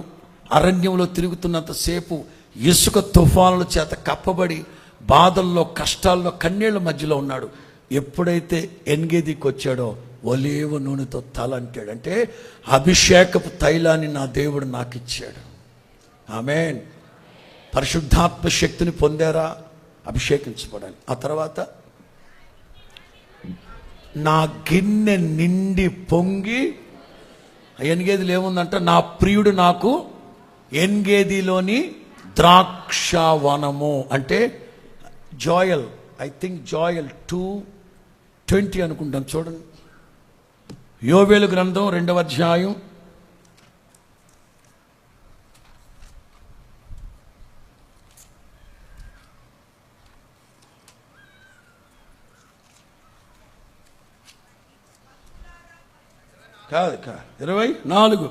అరణ్యంలో తిరుగుతున్నంతసేపు ఇసుక తుఫానుల చేత కప్పబడి బాధల్లో, కష్టాల్లో, కన్నీళ్ల మధ్యలో ఉన్నాడు. ఎప్పుడైతే ఎన్గేదికి వచ్చాడో ఒలివ నూనెతో తల అంటాడు. అంటే అభిషేకపు తైలాన్ని నా దేవుడు నాకు ఇచ్చాడు. ఆమేన్. పరిశుద్ధాత్మ శక్తిని పొందారా? అభిషేకించబడాలి. ఆ తర్వాత నా గిన్నె నిండి పొంగి, ఎన్గేదిలో ఏముందంట? నా ప్రియుడు నాకు ఎన్గేదిలోని ద్రాక్షవనము. అంటే జోయల్, ఐ థింక్ జోయల్ 2:20 అనుకుంటాను. చూడండి, యోవేలు గ్రంథం 2వ అధ్యాయం 24.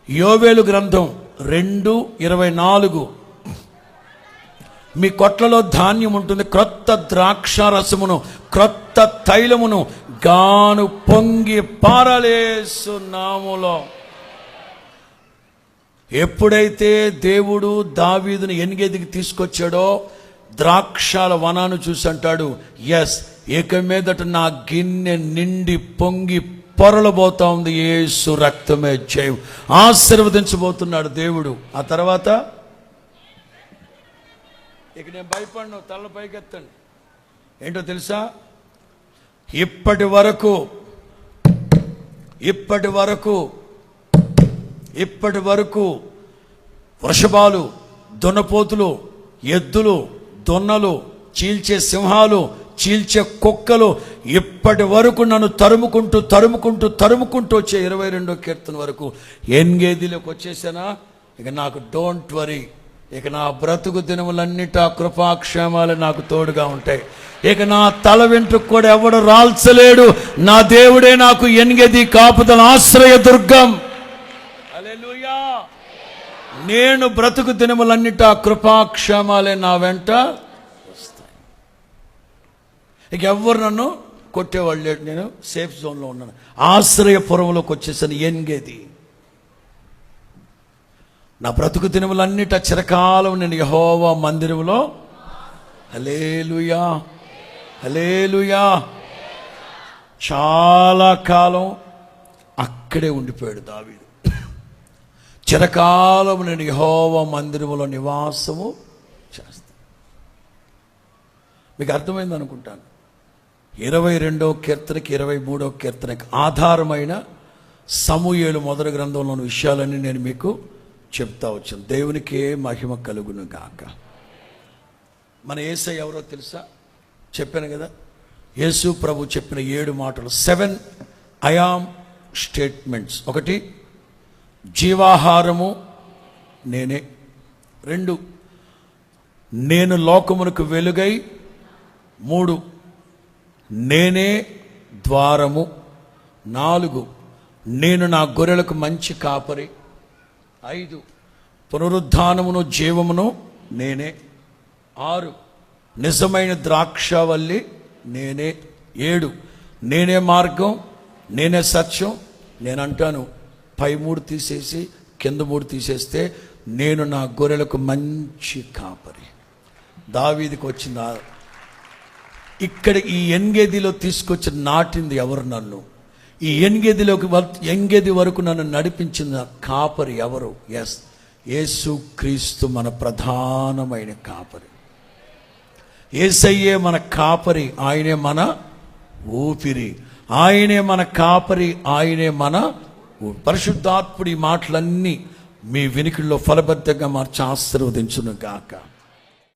యోవేలు గ్రంథం 2:24. మీ కొట్లలో ధాన్యం ఉంటుంది, క్రొత్త ద్రాక్ష రసమును, క్రొత్త తైలమును గాను పొంగి పారలేసు నాములో. ఎప్పుడైతే దేవుడు దావీదుని ఎన్గేదికి తీసుకొచ్చాడో ద్రాక్షాల వనాన్ని చూసి అంటాడు, ఎస్, ఇక మీదట నా గిన్నె నిండి పొంగి పొరలబోతా ఉంది, యేసు రక్తమే జయం. ఆశీర్వదించబోతున్నాడు దేవుడు. ఆ తర్వాత ఇక నేను భయపడను, తల పైకెత్తండి. ఏంటో తెలుసా? ఇప్పటి వరకు వృషభాలు, దున్నపోతులు, ఎద్దులు, దొన్నలు, చీల్చే సింహాలు, చీల్చే కుక్కలు ఇప్పటి వరకు నన్ను తరుముకుంటూ వచ్చే 22వ కీర్తన వరకు ఎన్గేదిలోకి వచ్చేసానా? ఇక నాకు డోంట్ వరీ. ఇక నా బ్రతుకు దినములన్నిటా కృపాక్షేమాలు నాకు తోడుగా ఉంటాయి. ఇక నా తల వెంట్రుకు కూడా ఎవడు రాల్చలేడు. నా దేవుడే నాకు ఎన్గేది కాపుదల, ఆశ్రయ దుర్గం. హల్లెలూయా. నేను బ్రతుకు దినములన్నిటా కృపాక్షేమాలే నా వెంట వస్తాయి. ఇక ఎవ్వరు నన్ను కొట్టేవాళ్ళు లేడు. నేను సేఫ్ జోన్లో ఉన్నాను. ఆశ్రయపురంలోకి వచ్చేసాను. ఎన్గేది నా బ్రతుకు దినములన్నిట చిరకాలం నేను యెహోవా మందిరములో హల్లెలూయా హల్లెలూయా. చాలా కాలం అక్కడే ఉండిపోయాడు దావీదు. చిరకాలం నేను యెహోవా మందిరములో నివాసము చేస్తాను. మీకు అర్థమైంది అనుకుంటాను. 22వ కీర్తనకి 23వ కీర్తనకి ఆధారమైన సమూయేలు మొదటి గ్రంథంలోని విషయాలన్నీ నేను మీకు చెప్తా వచ్చాను. దేవునికే మహిమ కలుగును గాక. మన యేసయ్య ఎవరో తెలుసా? చెప్పాను కదా, యేసు ప్రభు చెప్పిన 7 మాటలు, 7 ఐ యామ్ స్టేట్మెంట్స్. 1, జీవాహారము నేనే. 2, నేను లోకమునకు వెలుగై. 3, నేనే ద్వారము. 4, నేను నా గొర్రెలకు మంచి కాపరి. 5, పునరుద్ధానమును జీవమును నేనే. 6, నిజమైన ద్రాక్షవల్లి నేనే. 7, నేనే మార్గం, నేనే సత్యం. నేను అంటాను, పై 3 తీసేసి కింద 3 తీసేస్తే నేను నా గొర్రెలకు మంచి కాపరి. దావీదుకి వచ్చిన ఇక్కడ ఈ ఎన్గేదిలో తీసుకొచ్చి నాటింది ఎవరు? నన్ను. ఈ ఎంగేది వరకు నన్ను నడిపించిన కాపరి ఎవరు? యేసు క్రీస్తు మన ప్రధానమైన కాపరి. యేసయ్యే మన కాపరి, ఆయనే మన ఊపిరి, ఆయనే మన కాపరి, ఆయనే మన పరిశుద్ధాత్ముడి మాటలన్నీ మీ వినికిడిలో ఫలబద్ధంగా మార్చి ఆశీర్వదించును గాక.